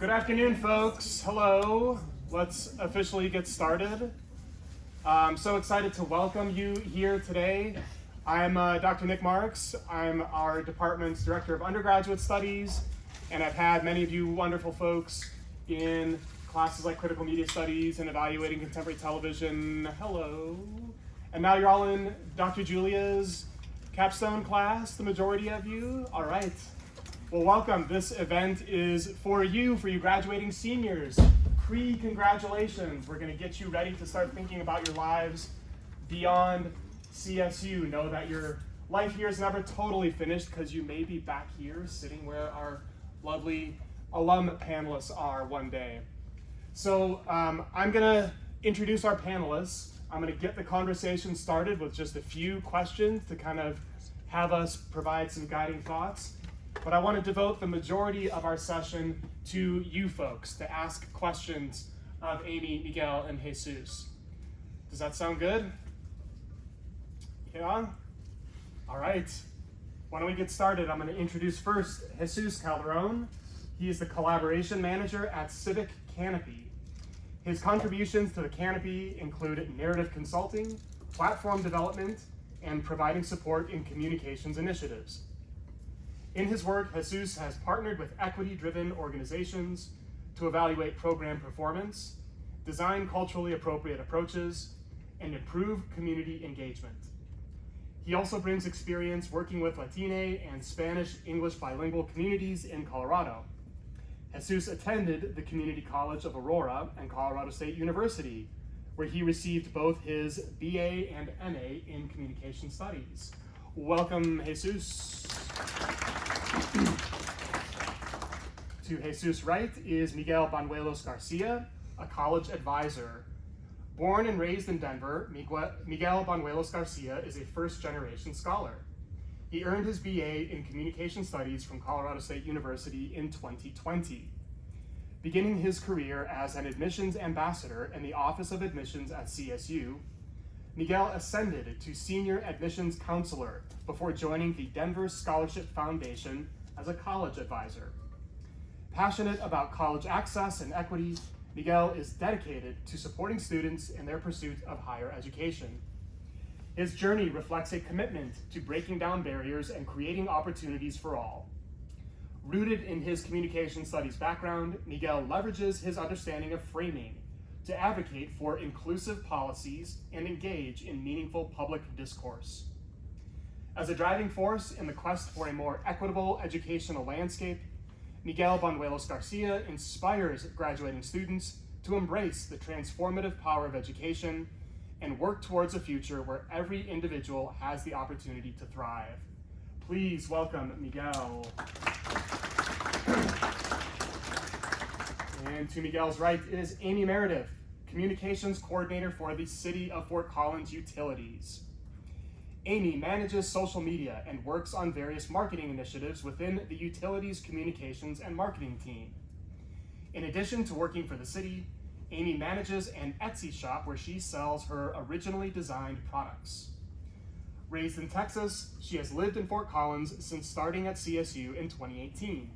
Good afternoon, folks. Hello. Let's officially get started. I'm so excited to welcome you here today. I'm Dr. Nick Marks. I'm our department's Director of Undergraduate Studies, and I've had many of you wonderful folks in classes like Critical Media Studies and Evaluating Contemporary Television. Hello. And now you're all in Dr. Julia's capstone class, the majority of you. All right. Well, welcome. This event is for you graduating seniors. Congratulations. We're going to get you ready to start thinking about your lives beyond CSU. Know that your life here is never totally finished because you may be back here sitting where our lovely alum panelists are one day. So I'm going to introduce our panelists. I'm going to get the conversation started with just a few questions to kind of have us provide some guiding thoughts. But I want to devote the majority of our session to you folks, to ask questions of Amy, Miguel, and Jesus. Does that sound good? Yeah? All right. Why don't we get started? I'm going to introduce first Jesús Calderón. He is the collaboration manager at Civic Canopy. His contributions to the Canopy include narrative consulting, platform development, and providing support in communications initiatives. In his work, Jesus has partnered with equity-driven organizations to evaluate program performance, design culturally appropriate approaches, and improve community engagement. He also brings experience working with Latine and Spanish-English bilingual communities in Colorado. Jesus attended the Community College of Aurora and Colorado State University, where he received both his BA and MA in Communication Studies. Welcome, Jesus. To Jesus' right is Miguel Bañuelos-Garcia, a college advisor. Born and raised in Denver, Miguel Bañuelos-Garcia is a first-generation scholar. He earned his BA in Communication Studies from Colorado State University in 2020. Beginning his career as an admissions ambassador in the Office of Admissions at CSU, Miguel ascended to senior admissions counselor before joining the Denver Scholarship Foundation as a college advisor. Passionate about college access and equity, Miguel is dedicated to supporting students in their pursuit of higher education. His journey reflects a commitment to breaking down barriers and creating opportunities for all. Rooted in his communication studies background, Miguel leverages his understanding of framing to advocate for inclusive policies and engage in meaningful public discourse. As a driving force in the quest for a more equitable educational landscape, Miguel Bañuelos-Garcia inspires graduating students to embrace the transformative power of education and work towards a future where every individual has the opportunity to thrive. Please welcome Miguel. And to Miguel's right is Amy Meredith, Communications Coordinator for the City of Fort Collins Utilities. Amy manages social media and works on various marketing initiatives within the Utilities Communications and Marketing team. In addition to working for the city, Amy manages an Etsy shop where she sells her originally designed products. Raised in Texas, she has lived in Fort Collins since starting at CSU in 2018.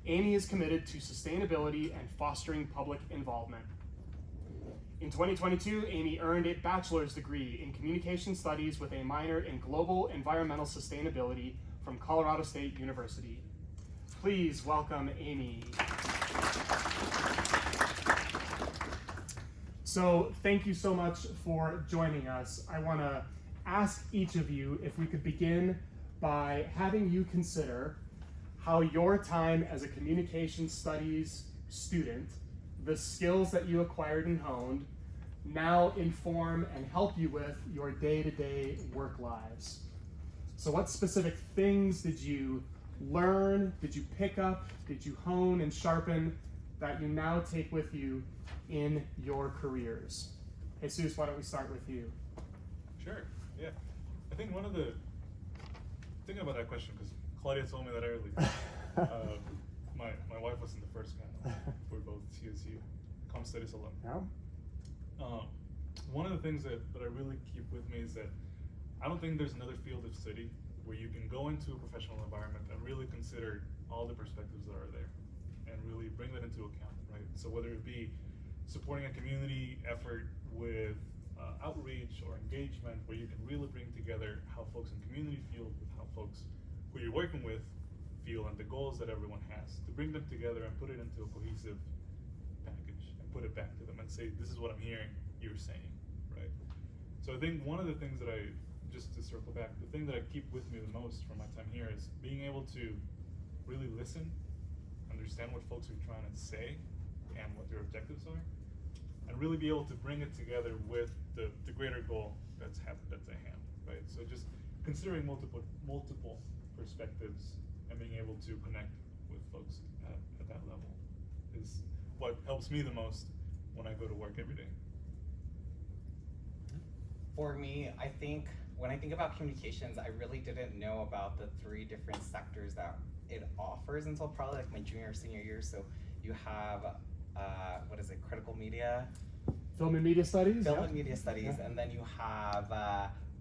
Amy is committed to sustainability and fostering public involvement. In 2022, Amy earned a bachelor's degree in communication studies with a minor in global environmental sustainability from Colorado State University. Please welcome Amy. So thank you so much for joining us. I want to ask each of you if we could begin by having you consider how your time as a communication studies student, the skills that you acquired and honed, now inform and help you with your day-to-day work lives. So what specific things did you learn, did you pick up, did you hone and sharpen that you now take with you in your careers? Jesus, why don't we start with you? Sure, yeah. I think one of the, thinking about that question, because Claudia told me that earlier. My wife was in the first panel. We're both CSU, Com Studies alum. Yeah. One of the things that I really keep with me is that I don't think there's another field of study where you can go into a professional environment and really consider all the perspectives that are there and really bring that into account, right? So whether it be supporting a community effort with outreach or engagement, where you can really bring together how folks in community feel with how folks who you're working with feel and the goals that everyone has, to bring them together and put it into a cohesive package and put it back to them and say, this is what I'm hearing you're saying, right? So I think one of the things that just to circle back, the thing that I keep with me the most from my time here is being able to really listen, understand what folks are trying to say and what their objectives are, and really be able to bring it together with the greater goal that's at hand, right? So just considering multiple perspectives and being able to connect with folks at that level is what helps me the most when I go to work every day. For me, I think when I think about communications, I really didn't know about the 3 different sectors that it offers until probably like my junior or senior year. So you have, critical media? Film and media studies. Film and media studies, and then you have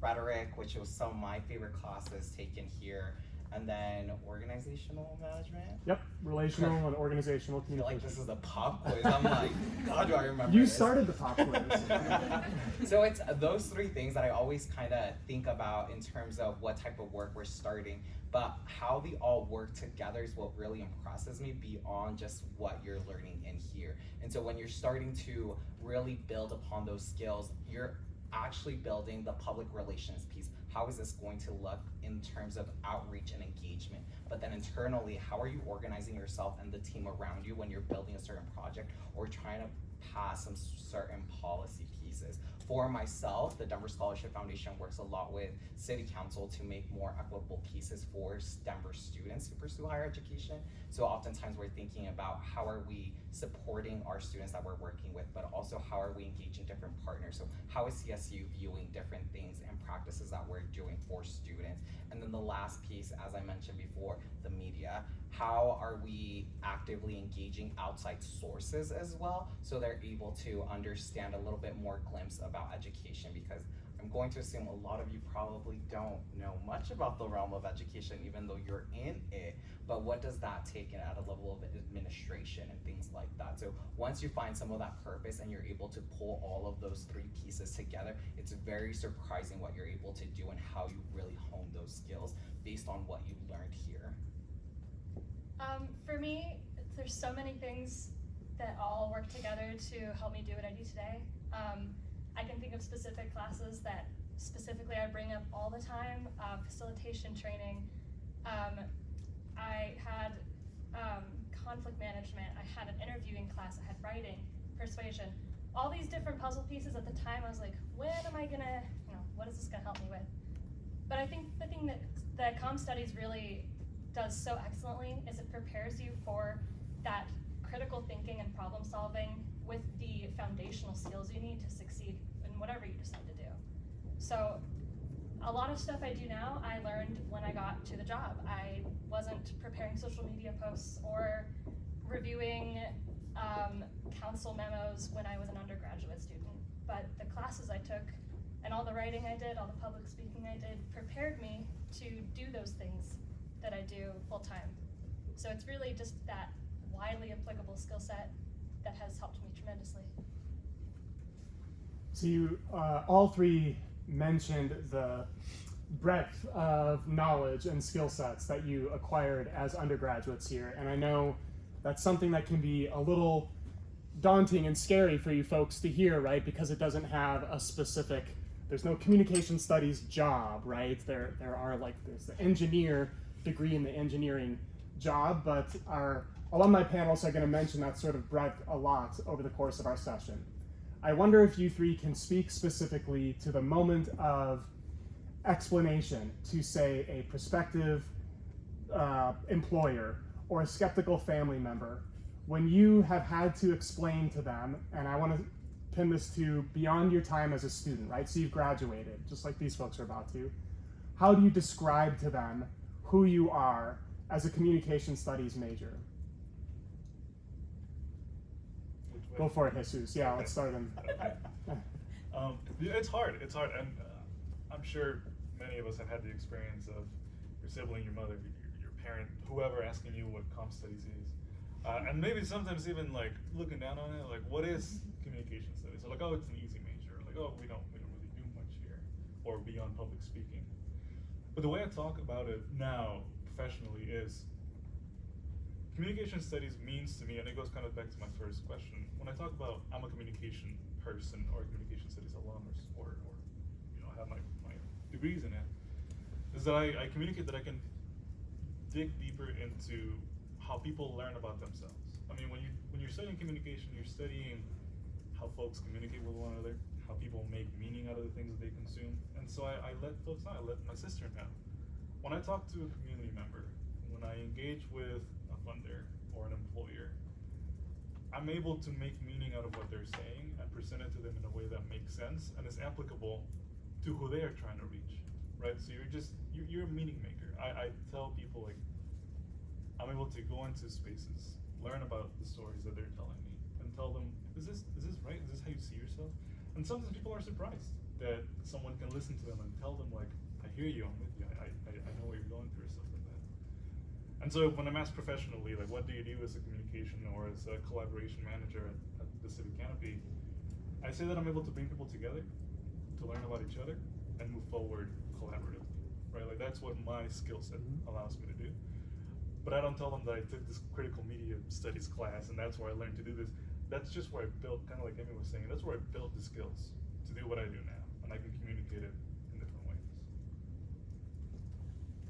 rhetoric, which was some of my favorite classes taken here, and then organizational management. Yep, relational and organizational I feel like communication. this is a pop quiz. I'm like, God, do I remember You this? started the pop quiz. So it's those 3 things that I always kind of think about in terms of what type of work we're starting, but how they all work together is what really impresses me beyond just what you're learning in here. And so when you're starting to really build upon those skills, you're actually building the public relations piece. How is this going to look in terms of outreach and engagement? But then internally, how are you organizing yourself and the team around you when you're building a certain project or trying to pass some certain policy pieces? For myself, the Denver Scholarship Foundation works a lot with City Council to make more equitable pieces for Denver students to pursue higher education. So oftentimes we're thinking about how are we supporting our students that we're working with, but also how are we engaging different partners? So how is CSU viewing different things and practices that we're doing for students? And then the last piece, as I mentioned before, the media. How are we actively engaging outside sources as well, so they're able to understand a little bit more glimpse about education? Because I'm going to assume a lot of you probably don't know much about the realm of education, even though you're in it, but what does that take at a level of administration and things like that? So once you find some of that purpose and you're able to pull all of those 3 pieces together, it's very surprising what you're able to do and how you really hone those skills based on what you learned here. For me, there's so many things that all work together to help me do what I do today. I can think of specific classes that specifically I bring up all the time. Facilitation training. I had conflict management. I had an interviewing class. I had writing, persuasion. All these different puzzle pieces at the time, I was like, when am I gonna, what is this gonna help me with? But I think the thing that comm studies really does so excellently is it prepares you for that critical thinking and problem solving with the foundational skills you need to succeed in whatever you decide to do. So a lot of stuff I do now, I learned when I got to the job. I wasn't preparing social media posts or reviewing council memos when I was an undergraduate student, but the classes I took and all the writing I did, all the public speaking I did, prepared me to do those things that I do full time. So it's really just that widely applicable skill set that has helped me tremendously. So you all 3 mentioned the breadth of knowledge and skill sets that you acquired as undergraduates here, and I know that's something that can be a little daunting and scary for you folks to hear, right? Because it doesn't have a specific, there's no communication studies job, right? There are there's the engineer degree in the engineering job, but our alumni panels are going to mention that sort of breadth a lot over the course of our session. I wonder if you 3 can speak specifically to the moment of explanation to, say, a prospective employer or a skeptical family member, when you have had to explain to them, and I want to pin this to beyond your time as a student, right? So you've graduated, just like these folks are about to. How do you describe to them who you are as a communication studies major? Go for it, Jesus. Yeah, let's start him. It's hard, and I'm sure many of us have had the experience of your sibling, your mother, your parent, whoever asking you what comm studies is. And maybe sometimes even like looking down on it, like what is communication studies? So like, oh, it's an easy major. Like, oh, we don't really do much here, or beyond public speaking. But the way I talk about it now professionally is communication studies means to me, and it goes kind of back to my first question. When I talk about I'm a communication person or a communication studies alum or have my degrees in it, is that I communicate that I can dig deeper into how people learn about themselves. I mean, when you're studying communication, you're studying how folks communicate with one another, how people make meaning out of the things that they consume. And so I let folks know, I let my sister know. When I talk to a community member, when I engage with a funder or an employer, I'm able to make meaning out of what they're saying and present it to them in a way that makes sense and is applicable to who they are trying to reach, right? So you're a meaning maker. I tell people, like, I'm able to go into spaces, learn about the stories that they're telling me, and tell them, is this right? Is this how you see yourself? And sometimes people are surprised that someone can listen to them and tell them, like, I hear you, I'm with you, I know what you're going through, or stuff like that. And so when I'm asked professionally, like, what do you do as a communication or as a collaboration manager at the Civic Canopy, I say that I'm able to bring people together to learn about each other and move forward collaboratively, right? Like, that's what my skill set allows me to do. But I don't tell them that I took this critical media studies class and that's where I learned to do this. That's just where I built, kind of like Amy was saying, that's where I built the skills to do what I do now, and I can communicate it in different ways.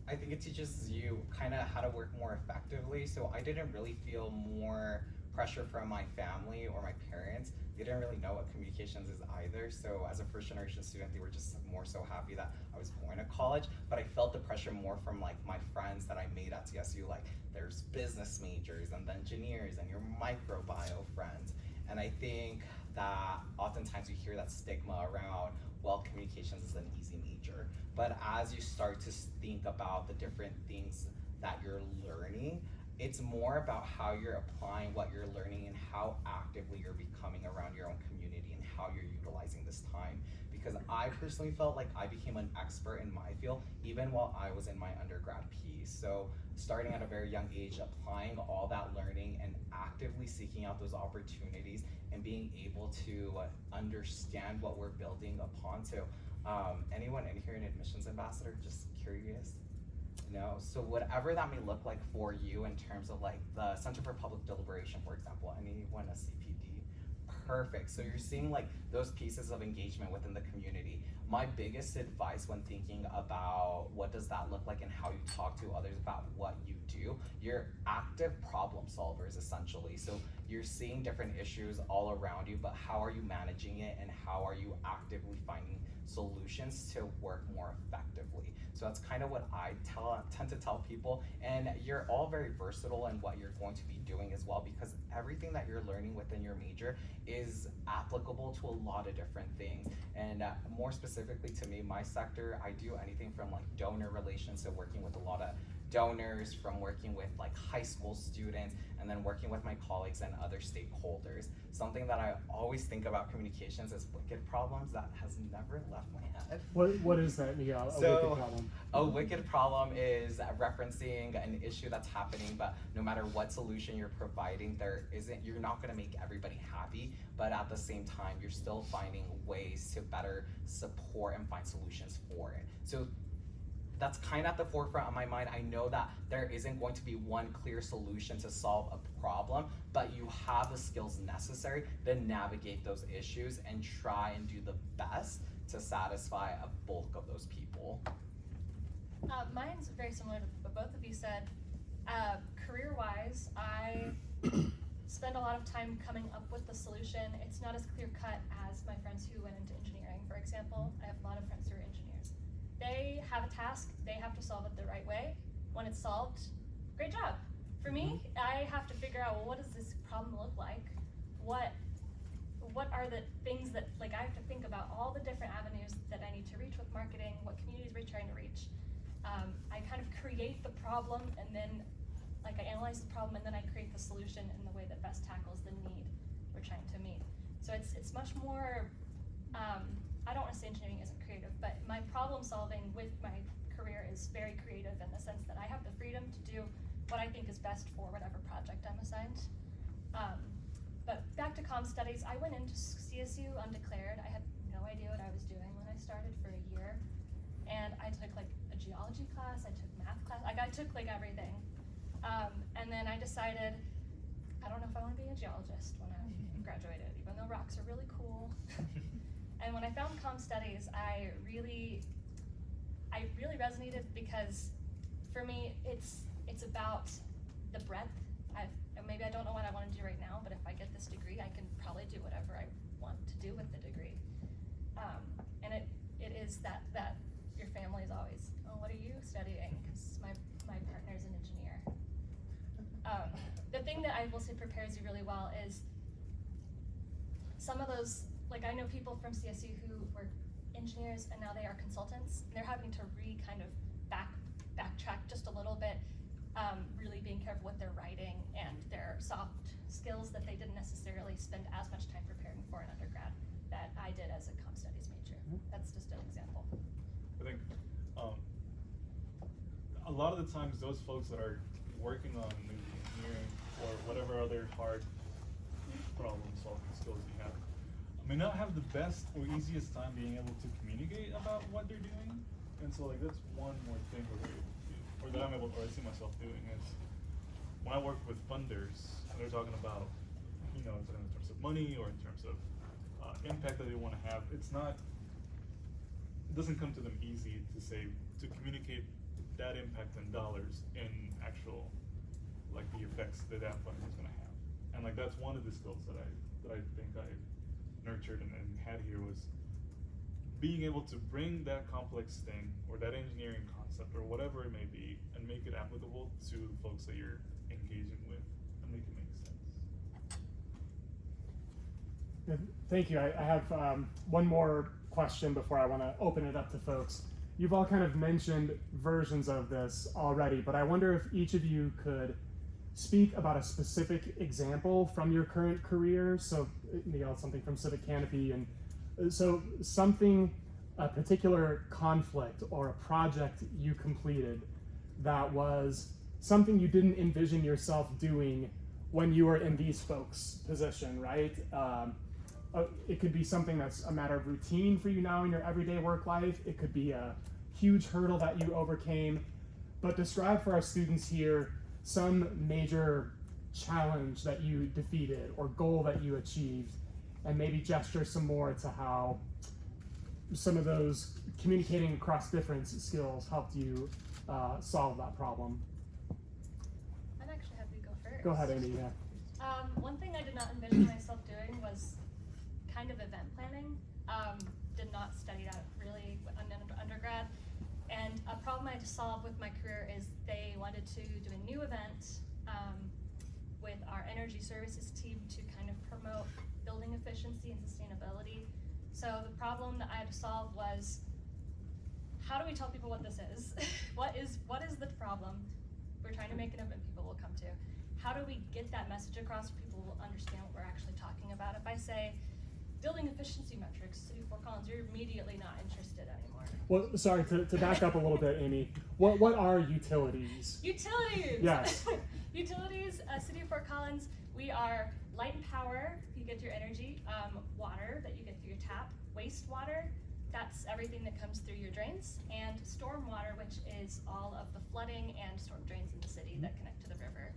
I think it teaches you kind of how to work more effectively. So I didn't really feel more pressure from my family or my parents. They didn't really know what communications is either. So as a first generation student, they were just more so happy that I was going to college, but I felt the pressure more from like my friends that I made at CSU. Like, there's business majors and engineers and your microbio friends. And I think that oftentimes you hear that stigma around, well, communications is an easy major. But as you start to think about the different things that you're learning, it's more about how you're applying what you're learning and how actively you're becoming around your own community and how you're utilizing this time. Because I personally felt like I became an expert in my field even while I was in my undergrad piece. So starting at a very young age, applying all that learning and actively seeking out those opportunities and being able to understand what we're building upon. So anyone in here an admissions ambassador, just curious? No, so whatever that may look like for you in terms of like the Center for Public Deliberation, for example, anyone a CPD, perfect. So you're seeing like those pieces of engagement within the community. My biggest advice when thinking about what does that look like and how you talk to others about what you do, you're active problem solvers essentially. So you're seeing different issues all around you, but how are you managing it and how are you actively finding solutions to work more effectively? So that's kind of what I tend to tell people, and you're all very versatile in what you're going to be doing as well, because everything that you're learning within your major is applicable to a lot of different things. And more specifically to me, my sector, I do anything from like donor relations, so working with a lot of donors, from working with like high school students, and then working with my colleagues and other stakeholders. Something that I always think about communications is wicked problems that has never left my head. What is that, Miguel? A So, wicked problem? A wicked problem is referencing an issue that's happening, but no matter what solution you're providing, you're not gonna make everybody happy, but at the same time, you're still finding ways to better support and find solutions for it. So that's kind of at the forefront of my mind. I know that there isn't going to be one clear solution to solve a problem, but you have the skills necessary to navigate those issues and try and do the best to satisfy a bulk of those people. Mine's very similar to what both of you said. Career-wise, I spend a lot of time coming up with the solution. It's not as clear-cut as my friends who went into engineering, for example. I have a lot of friends who are engineers. They have a task, they have to solve it the right way. When it's solved, great job. For me, I have to figure out, well, what does this problem look like? What are the things that, like, I have to think about all the different avenues that I need to reach with marketing, what communities we're trying to reach. I kind of create the problem, and then I analyze the problem, and then I create the solution in the way that best tackles the need we're trying to meet. So it's much more, I don't want to say engineering isn't creative, but my problem solving with my career is very creative in the sense that I have the freedom to do what I think is best for whatever project I'm assigned. But back to comm studies, I went into CSU undeclared. I had no idea what I was doing when I started for a year. And I took like a geology class, I took math class, I took like everything. And then I decided, I don't know if I want to be a geologist when I graduated, even though rocks are really cool. And when I found comm studies, I really resonated because for me, it's about the breadth. Maybe I don't know what I want to do right now, but if I get this degree, I can probably do whatever I want to do with the degree. And it is that your family is always, oh, what are you studying? Because my partner's an engineer. The thing that I will say prepares you really well is some of those, like I know people from CSU who were engineers and now they are consultants. And they're having to kind of backtrack just a little bit, really being careful with their writing and their soft skills that they didn't necessarily spend as much time preparing for in undergrad that I did as a comm studies major. That's just an example. I think a lot of the times those folks that are working on maybe engineering or whatever other hard problem solving skills you have may not have the best or easiest time being able to communicate about what they're doing. And so like that's one more thing that we're able to do, or that I'm able, or I see myself doing is when I work with funders and they're talking about, in terms of money or in terms of impact that they want to have, it doesn't come to them easy to communicate that impact in dollars in actual, like the effects that funding is going to have. And like that's one of the skills that I think I nurtured and had here was being able to bring that complex thing or that engineering concept or whatever it may be and make it applicable to the folks that you're engaging with and make it make sense. Thank you. I have one more question before I want to open it up to folks. You've all kind of mentioned versions of this already, but I wonder if each of you could speak about a specific example from your current career. So Miguel, something from Civic Canopy, and so a particular conflict or a project you completed that was something you didn't envision yourself doing when you were in these folks' position, right? It could be something that's a matter of routine for you now in your everyday work life. It could be a huge hurdle that you overcame. But describe for our students here some major challenge that you defeated or goal that you achieved, and maybe gesture some more to how some of those communicating across different skills helped you solve that problem. I'd actually have you go first. Go ahead, Amy. Yeah. One thing I did not envision myself doing was kind of event planning. Did not study that really in undergrad. And a problem I had to solve with my career is they wanted to do a new event with our energy services team to kind of promote building efficiency and sustainability. So the problem that I had to solve was, how do we tell people what this is? What is the problem? We're trying to make an event people will come to. How do we get that message across so people will understand what we're actually talking about? If I say, building efficiency metrics, City of Fort Collins, you're immediately not interested anymore. Well, sorry, to back up a little bit, Amy. What are utilities? Utilities! Yes. Utilities, City of Fort Collins, we are light and power, you get your energy, water that you get through your tap, wastewater, that's everything that comes through your drains, and stormwater, which is all of the flooding and storm drains in the city that connect to the river.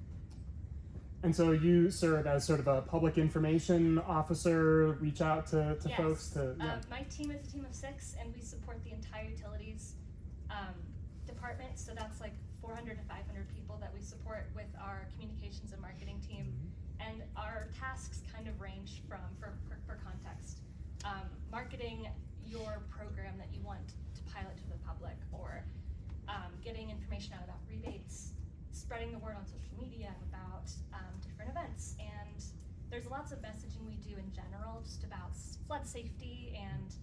And so you serve as sort of a public information officer, reach out to Yes. folks to, yeah. My team is a team of 6, and we support the entire utilities department, so that's like 400 to 500 people that we support with our communications and marketing team. And our tasks kind of range from, for context, marketing your program that you want to pilot to the public, or getting information out about rebates, spreading the word on social media about different events. And there's lots of messaging we do in general just about flood safety and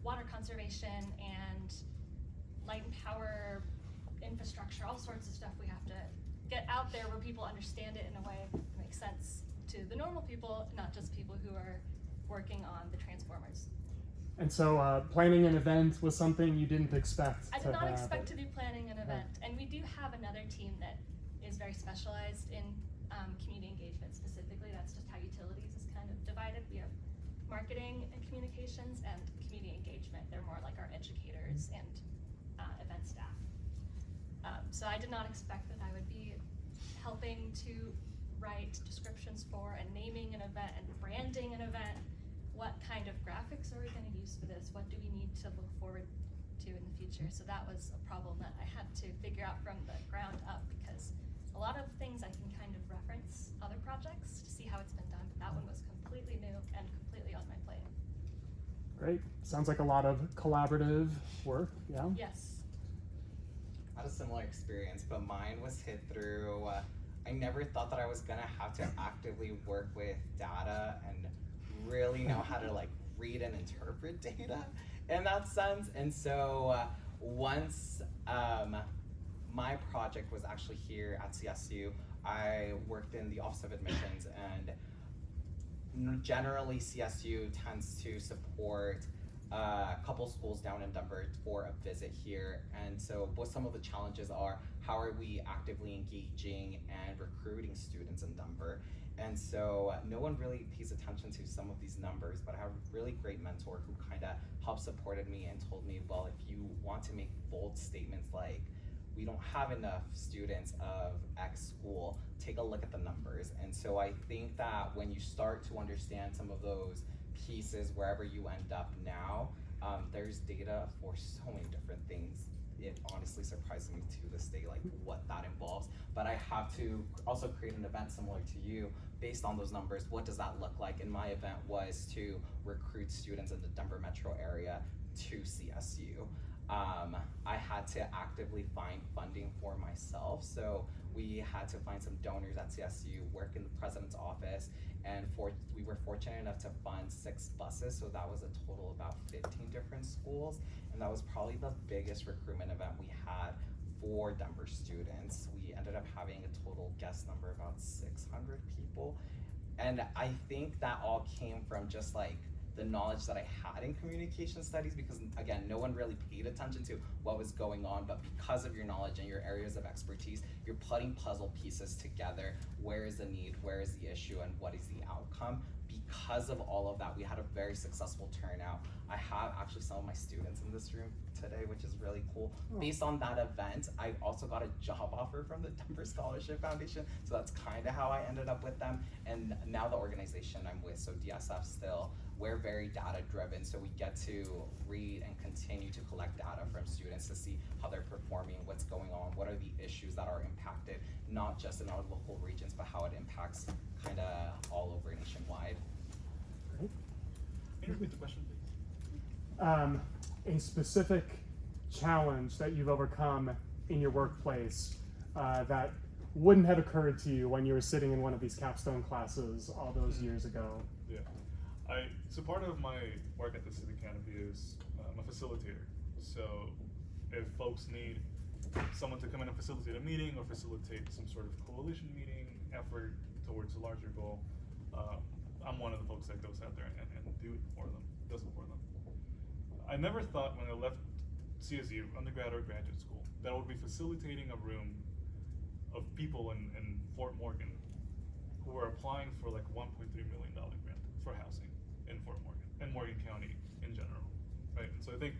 water conservation and light and power infrastructure, all sorts of stuff we have to get out there where people understand it in a way that makes sense to the normal people, not just people who are working on the transformers. And so planning an event was something you didn't expect I to did not have. expect to be planning an event, and we do have another team that is very specialized in community engagement specifically. That's just how utilities is kind of divided. We have marketing and communications and community engagement. They're more like our educators and event staff. So I did not expect that I would be helping to write descriptions for and naming an event and branding an event. What kind of graphics are we going to use for this? What do we need to look forward to in the future? So that was a problem that I had to figure out from the ground up, because a lot of things I can kind of reference other projects to see how it's been done, but that one was completely new and completely on my plate. Great. Sounds like a lot of collaborative work. Yeah. Yes. I had a similar experience, but mine was hit through, I never thought that I was gonna have to actively work with data and really know how to like read and interpret data in that sense. And so once my project was actually here at CSU, I worked in the Office of Admissions, and generally CSU tends to support a couple schools down in Denver for a visit here. And so what some of the challenges are, how are we actively engaging and recruiting students in Denver? And so no one really pays attention to some of these numbers, but I have a really great mentor who kind of helped supported me and told me, well, if you want to make bold statements like, we don't have enough students of X school, take a look at the numbers. And so I think that when you start to understand some of those pieces wherever you end up now, there's data for so many different things. It honestly surprises me to this day, like what that involves. But I have to also create an event similar to you based on those numbers. What does that look like? And my event was to recruit students in the Denver metro area to CSU. I had to actively find funding for myself. So we had to find some donors at CSU, work in the president's office, and we were fortunate enough to fund 6 buses. So that was a total of about 15 different schools. And that was probably the biggest recruitment event we had for Denver students. We ended up having a total guest number of about 600 people. And I think that all came from just like the knowledge that I had in communication studies, because again, no one really paid attention to what was going on, but because of your knowledge and your areas of expertise, you're putting puzzle pieces together. Where is the need, where is the issue, and what is the outcome? Because of all of that, we had a very successful turnout. I have actually some of my students in this room today, which is really cool. Based on that event, I also got a job offer from the Denver Scholarship Foundation, so that's kind of how I ended up with them. And now the organization I'm with, so DSF still, we're very data driven, so we get to read and continue to collect data from students to see how they're performing, what's going on, what are the issues that are impacted, not just in our local regions, but how it impacts kind of all over nationwide. Great. Can you repeat the question, please? A specific challenge that you've overcome in your workplace that wouldn't have occurred to you when you were sitting in one of these capstone classes all those years ago. Yeah. So part of my work at the Civic Canopy is I'm a facilitator. So if folks need someone to come in and facilitate a meeting or facilitate some sort of coalition meeting effort towards a larger goal, I'm one of the folks that goes out there and do it for them, does it for them. I never thought when I left CSU, undergrad or graduate school, that I would be facilitating a room of people in Fort Morgan who were applying for like $1.3 million grant for housing in Fort Morgan and Morgan County in general, right? And so I think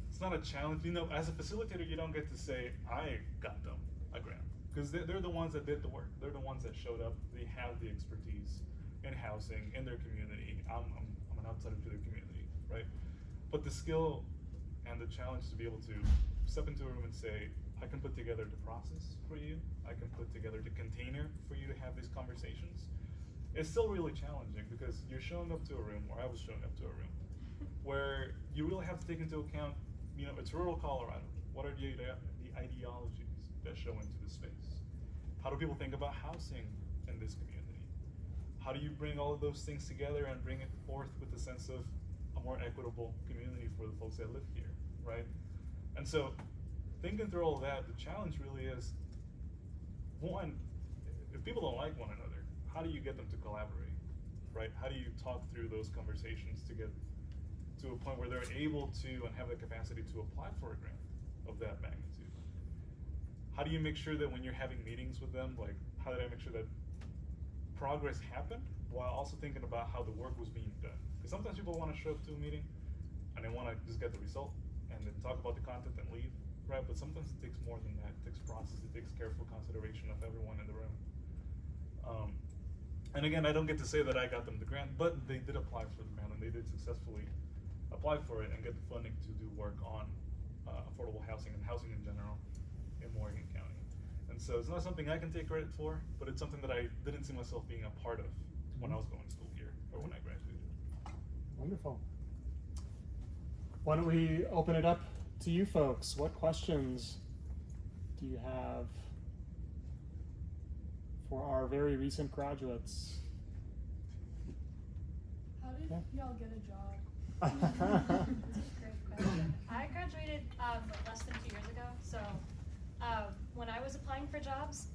it's not a challenge. You know, as a facilitator, you don't get to say, I got them a grant, because they're the ones that did the work. They're the ones that showed up. They have the expertise in housing, in their community. I'm an outsider to their community, right? But the skill and the challenge to be able to step into a room and say, I can put together the process for you. I can put together the container for you to have these conversations. It's still really challenging because you're showing up to a room, or I was showing up to a room, where you really have to take into account, you know, it's rural Colorado. What are the ideologies that show into the space? How do people think about housing in this community? How do you bring all of those things together and bring it forth with the sense of a more equitable community for the folks that live here, right? And so, thinking through all of that, the challenge really is, one, if people don't like one another, how do you get them to collaborate, right? How do you talk through those conversations to get to a point where they're able to and have the capacity to apply for a grant of that magnitude? How how do you make sure that when you're having meetings with them, like how did I make sure that progress happened while also thinking about how the work was being done? Because sometimes people want to show up to a meeting and they want to just get the result and then talk about the content and leave, right? But sometimes it takes more than that. It takes process, it takes careful consideration of everyone in the room. And again, I don't get to say that I got them the grant, but they did apply for the grant and they did successfully apply for it and get the funding to do work on affordable housing and housing in general in Morgan County. And so it's not something I can take credit for, but it's something that I didn't see myself being a part of when I was going to school here or when I graduated. Wonderful. Why don't we open it up to you folks? What questions do you have for our very recent graduates? How did y'all get a job? That's a great question. I graduated less than 2 years ago, so when I was applying for jobs,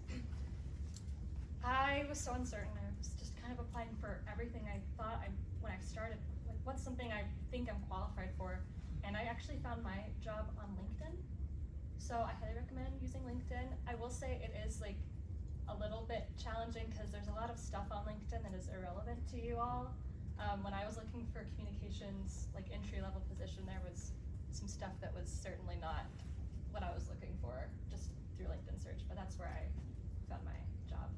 I was so uncertain. I was just kind of applying for everything I thought when I started, like what's something I think I'm qualified for, and I actually found my job on LinkedIn. So I highly recommend using LinkedIn. I will say it is like a little bit challenging because there's a lot of stuff on LinkedIn that is irrelevant to you all. When I was looking for communications, like entry-level position, there was some stuff that was certainly not what I was looking for just through LinkedIn search, but that's where I found my job.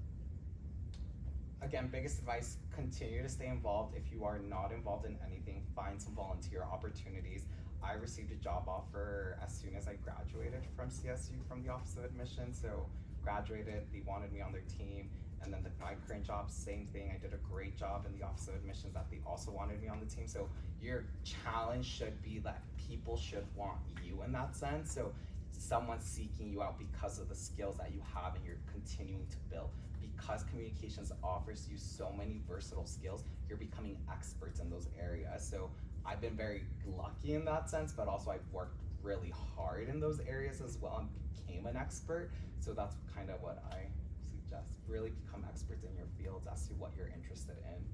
Again, biggest advice, continue to stay involved. If you are not involved in anything, find some volunteer opportunities. I received a job offer as soon as I graduated from CSU, from the Office of Admissions. So graduated, they wanted me on their team. And then my current job, same thing. I did a great job in the Office of Admissions that they also wanted me on the team. So your challenge should be that people should want you in that sense. So someone's seeking you out because of the skills that you have and you're continuing to build. Because communications offers you so many versatile skills, you're becoming experts in those areas. So I've been very lucky in that sense, but also I've worked really hard in those areas as well and became an expert. So that's kind of what I suggest. Really become experts in your fields as to what you're interested in.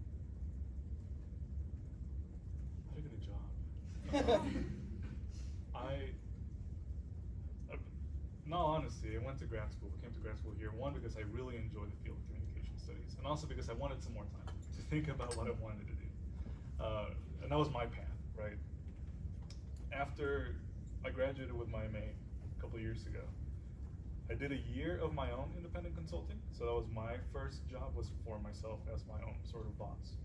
How to get a job? In all honesty, I went to grad school, came to grad school here, one, because I really enjoyed the field of communication studies, and also because I wanted some more time to think about what I wanted to do. And that was my path, right? After I graduated with my MA a couple of years ago, I did a year of my own independent consulting. So that was my first job, was for myself as my own sort of boss.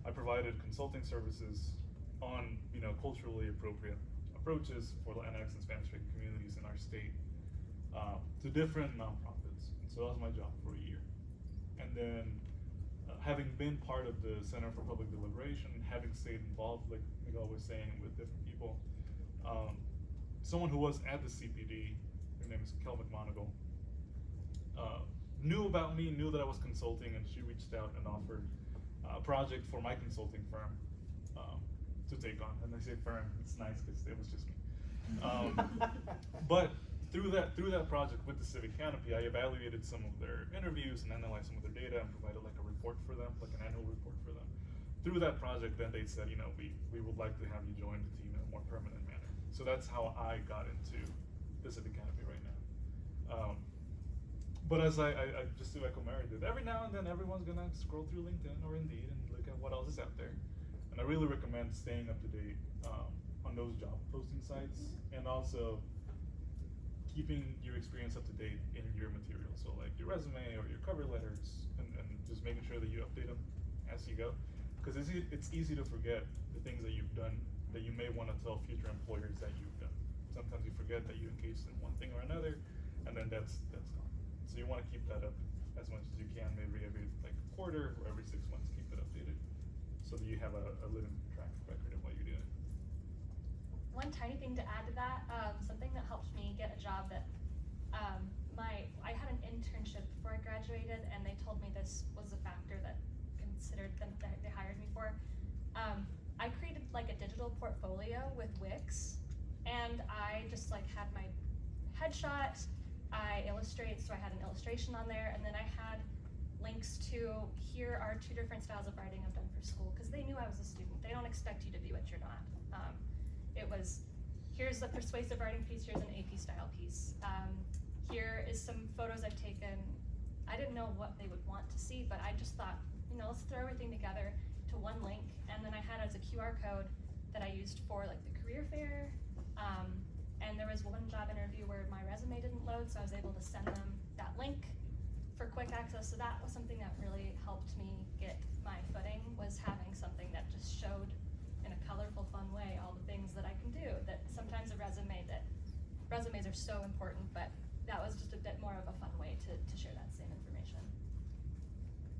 I provided consulting services on, culturally appropriate approaches for Latinx and Spanish-speaking communities in our state to different nonprofits. And so that was my job for a year. And then having been part of the Center for Public Deliberation, having stayed involved, like Miguel was saying, with different people, someone who was at the CPD, her name is Kel McMonigal, knew about me, knew that I was consulting, and she reached out and offered a project for my consulting firm to take on. And I say firm, it's nice because it was just me. But through that project with the Civic Canopy, I evaluated some of their interviews and analyzed some of their data and provided like a report for them, like an annual report for them. Through that project, then they said, we would like to have you join the team in a more permanent manner. So that's how I got into the Civic Canopy right now. But as I just to echo Meredith, every now and then everyone's gonna scroll through LinkedIn or Indeed and look at what else is out there. And I really recommend staying up to date on those job posting sites, and also keeping your experience up to date in your material. So like your resume or your cover letters, and just making sure that you update them as you go. Because it's easy to forget the things that you've done that you may want to tell future employers that you've done. Sometimes you forget that you engaged in one thing or another, and then that's gone. So you want to keep that up as much as you can, maybe every like quarter or every 6 months, keep it updated so that you have a living track record of what you're doing. One tiny thing to add to that, something that helped me get a job that I had an internship before I graduated, and they told me this was a factor that they hired me for. I created like a digital portfolio with Wix, and I just like had my headshot, I illustrate, so I had an illustration on there, and then I had links to, here are 2 different styles of writing I've done for school, because they knew I was a student. They don't expect you to be what you're not. It was, here's a persuasive writing piece, here's an AP style piece. here is some photos I've taken. I didn't know what they would want to see, but I just thought, let's throw everything together to one link. And then I had as a QR code that I used for like the career fair. And there was one job interview where my resume didn't load, so I was able to send them that link for quick access. So that was something that really helped me get my footing, was having something that just showed in a colorful, fun way all the things that I can do. That sometimes resumes are so important, but that was just a bit more of a fun way to share that same information.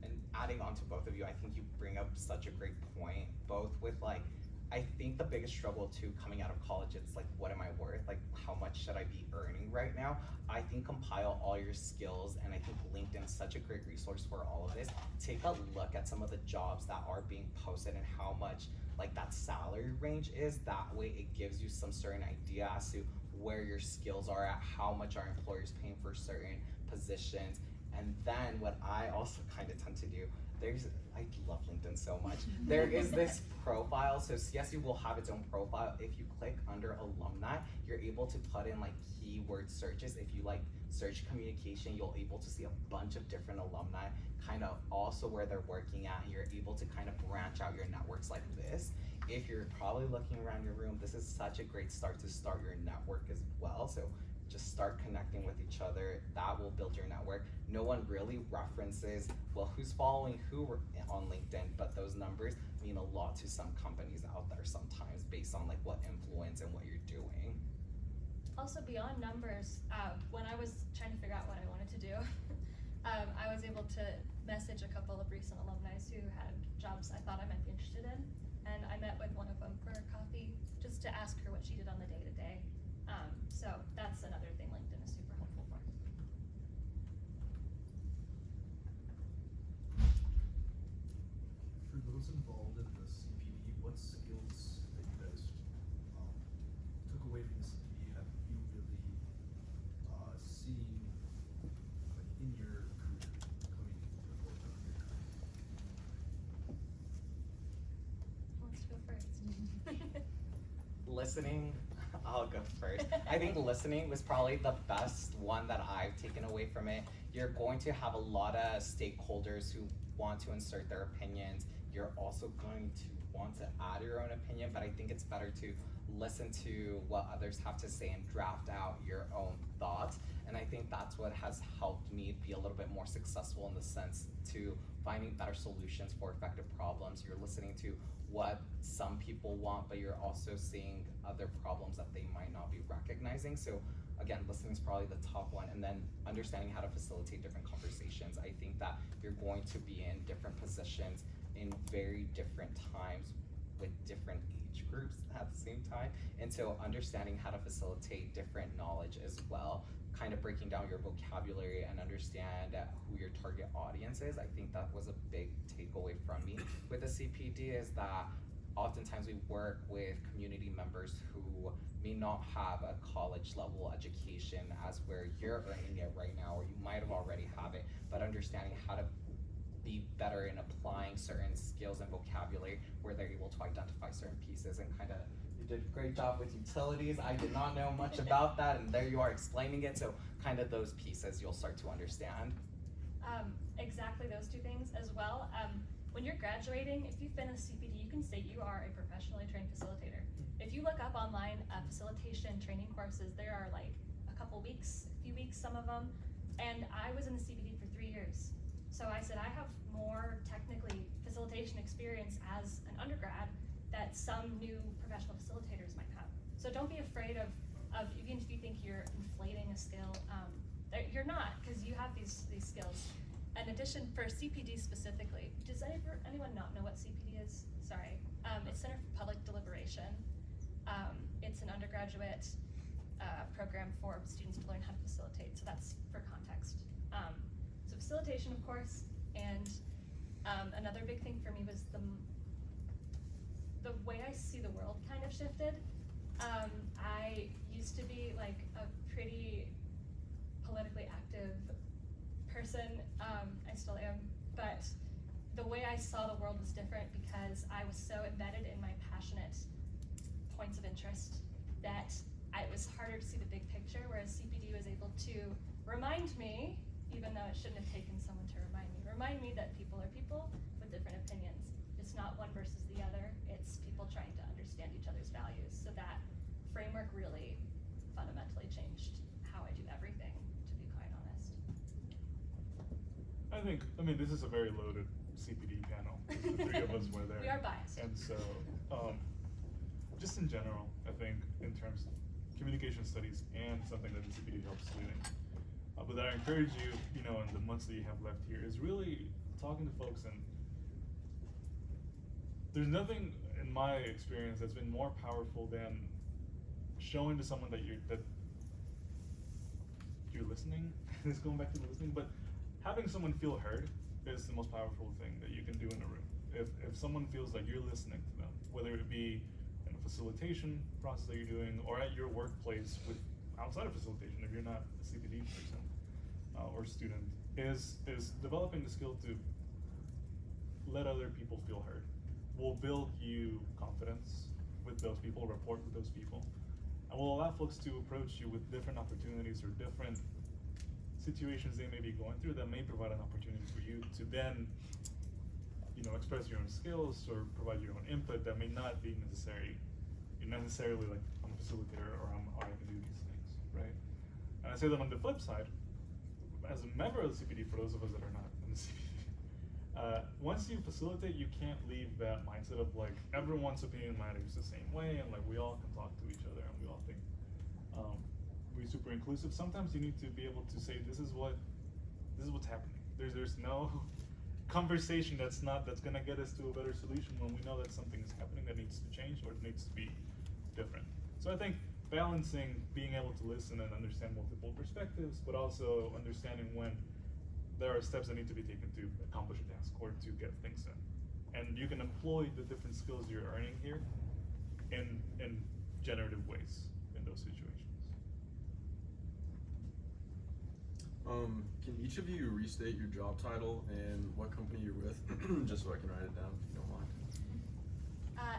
And adding on to both of you, I think you bring up such a great point, both with like, I think the biggest struggle too coming out of college, it's like, what am I worth? Like, how much should I be earning right now? I think compile all your skills, and I think LinkedIn is such a great resource for all of this. Take a look at some of the jobs that are being posted and how much like that salary range is. That way it gives you some certain idea as to where your skills are at, how much are employers paying for certain positions. And then what I also kind of tend to do, I love LinkedIn so much. There is this profile, so CSU will have its own profile. If you click under alumni, you're able to put in like keyword searches. If you like search communication, you'll able to see a bunch of different alumni, kind of also where they're working at, and you're able to kind of branch out your networks like this. If you're probably looking around your room, this is such a great start to start your network as well. So just start connecting with each other. That will build your network. No one really references, well, who's following who on LinkedIn, but those numbers mean a lot to some companies out there sometimes based on like what influence and what you're doing. Also, beyond numbers, when I was trying to figure out what I wanted to do, I was able to message a couple of recent alumni who had jobs I thought I might be interested in. And I met with one of them for coffee just to ask her what she did on the day-to-day. So that's another thing LinkedIn is super helpful for. For those involved in the CPD, what skills that you guys took away from the CPD have you really seen like in your career coming forward in your career? Who wants to go first? Listening, I'll go first. I think listening was probably the best one that I've taken away from it. You're going to have a lot of stakeholders who want to insert their opinions. You're also going to want to add your own opinion, but I think it's better to listen to what others have to say and draft out your own thoughts. And I think that's what has helped me be a little bit more successful in the sense to finding better solutions for effective problems. You're listening to what some people want, but you're also seeing other problems that they might not be recognizing. So again, listening is probably the top one, and then understanding how to facilitate different conversations. I think that you're going to be in different positions in very different times with different age groups at the same time. And so understanding how to facilitate different knowledge as well, kind of breaking down your vocabulary and understand who your target audience is. I think that was a big takeaway from me with the CPD, is that oftentimes we work with community members who may not have a college level education as where you're earning it right now, or you might have already have it, but understanding how to be better in applying certain skills and vocabulary where they're able to identify certain pieces. And kind of, you did a great job with utilities. I did not know much about that, and there you are explaining it. So kind of those pieces you'll start to understand. Exactly those two things as well. When you're graduating, if you've been a CPD, you can say you are a professionally trained facilitator. If you look up online facilitation training courses, there are like a few weeks, some of them. And I was in the CPD for 3 years. So I said I have more technically facilitation experience as an undergrad that some new professional facilitators might have. So don't be afraid of even if you think you're inflating a skill, you're not, because you have these skills. In addition, for CPD specifically, does anyone not know what CPD is? Sorry. It's Center for Public Deliberation. It's an undergraduate program for students to learn how to facilitate. So that's for context. So facilitation, of course, and another big thing for me was the way I see the world kind of shifted. I used to be like a pretty politically active person. I still am, but the way I saw the world was different because I was so embedded in my passionate points of interest that it was harder to see the big picture, whereas CPD was able to remind me, even though it shouldn't have taken someone to remind me that people are people with different opinions. It's not one versus the other, it's people trying to understand each other's values. So that framework really fundamentally changed how I do everything, to be quite honest. I mean, this is a very loaded CPD panel. The three of us were there. We are biased. And so, just in general, I think in terms of communication studies and something that the CPD helps leading. But I encourage you, in the months that you have left here, is really talking to folks. And there's nothing in my experience that's been more powerful than showing to someone that you're listening. It's going back to the listening, but having someone feel heard is the most powerful thing that you can do in a room. If someone feels like you're listening to them, whether it be in a facilitation process that you're doing or at your workplace with outside of facilitation, if you're not a CPD person or student, is developing the skill to let other people feel heard. Will build you confidence with those people, rapport with those people, and will allow folks to approach you with different opportunities or different situations they may be going through that may provide an opportunity for you to then, express your own skills or provide your own input that may not be necessarily like I'm a facilitator or I can do these things, right? And I say that on the flip side, as a member of the CPD, for those of us that are not in the CPD, once you facilitate, you can't leave that mindset of like everyone's opinion matters the same way and like we all can talk to each other and we all think we're super inclusive. Sometimes you need to be able to say this is what's happening. There's no conversation that's gonna get us to a better solution when we know that something is happening that needs to change or it needs to be different. So I think balancing being able to listen and understand multiple perspectives, but also understanding when there are steps that need to be taken to accomplish a task or to get things done. And you can employ the different skills you're earning here in generative ways in those situations. Can each of you restate your job title and what company you're with, just so I can write it down if you don't mind?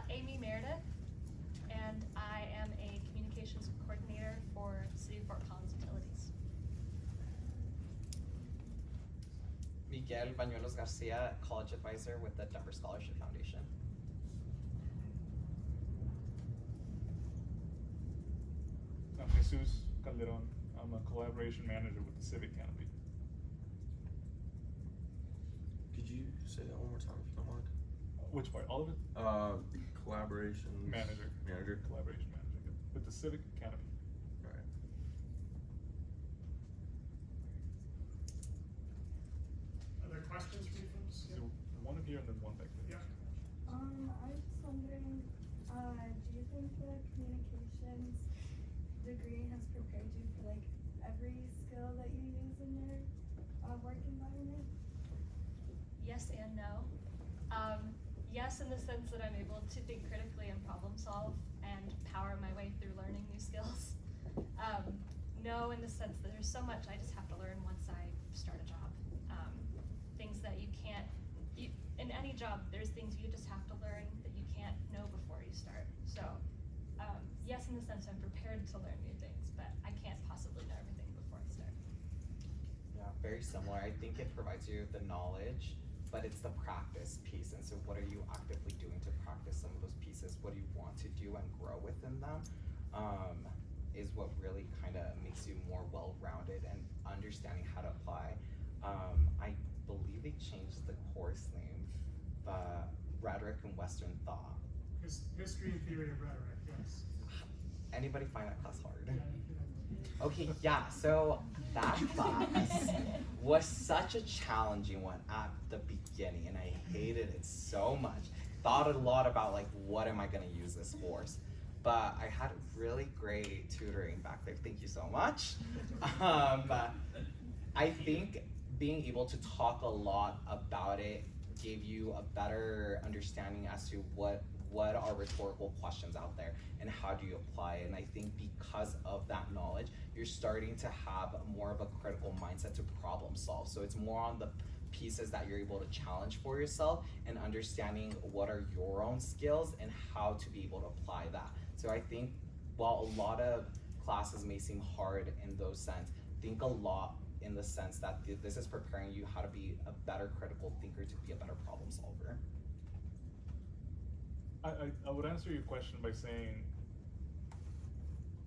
Amy Meredith, and I am a communications coordinator for City of Fort Collins Utilities. Miguel Bañuelos-Garcia, college advisor with the Denver Scholarship Foundation. I'm Jesús Calderón. I'm a collaboration manager with the Civic Canopy. Could you say that one more time if you don't mind? Which part? All of it? Collaboration Manager. Collaboration manager with the Civic Canopy. Alright. Other questions for you folks? So one here and then one back there. Yeah. I was just wondering, do you think the communications degree has prepared you for like every skill that you use in your work environment? Yes and no. Yes, in the sense that I'm able to think critically and problem solve and power my way through learning new skills. No, in the sense that there's so much I just have to learn once I start a job. Things that you can't, in any job, there's things you just have to learn that you can't know before you start. So, yes, in the sense I'm prepared to learn new things, but I can't possibly know everything before I start. Yeah, very similar. I think it provides you the knowledge, but it's the practice piece. And so what are you actively doing to practice some of those pieces? What do you want to do and grow within them? Is what really kind of makes you more well-rounded and understanding how to apply. I believe they changed the course name, Rhetoric and Western Thought. History and Theory of Rhetoric, yes. Anybody find that class hard? Okay, yeah, so that class was such a challenging one at the beginning, and I hated it so much. Thought a lot about like, what am I gonna use this for? But I had really great tutoring back there. Thank you so much. I think being able to talk a lot about it gave you a better understanding as to what are rhetorical questions out there and how do you apply it. And I think because of that knowledge, you're starting to have more of a critical mindset to problem solve. So it's more on the pieces that you're able to challenge for yourself and understanding what are your own skills and how to be able to apply that. So I think while a lot of classes may seem hard in those sense, think a lot in the sense that this is preparing you how to be a better critical thinker, to be a better problem solver. I would answer your question by saying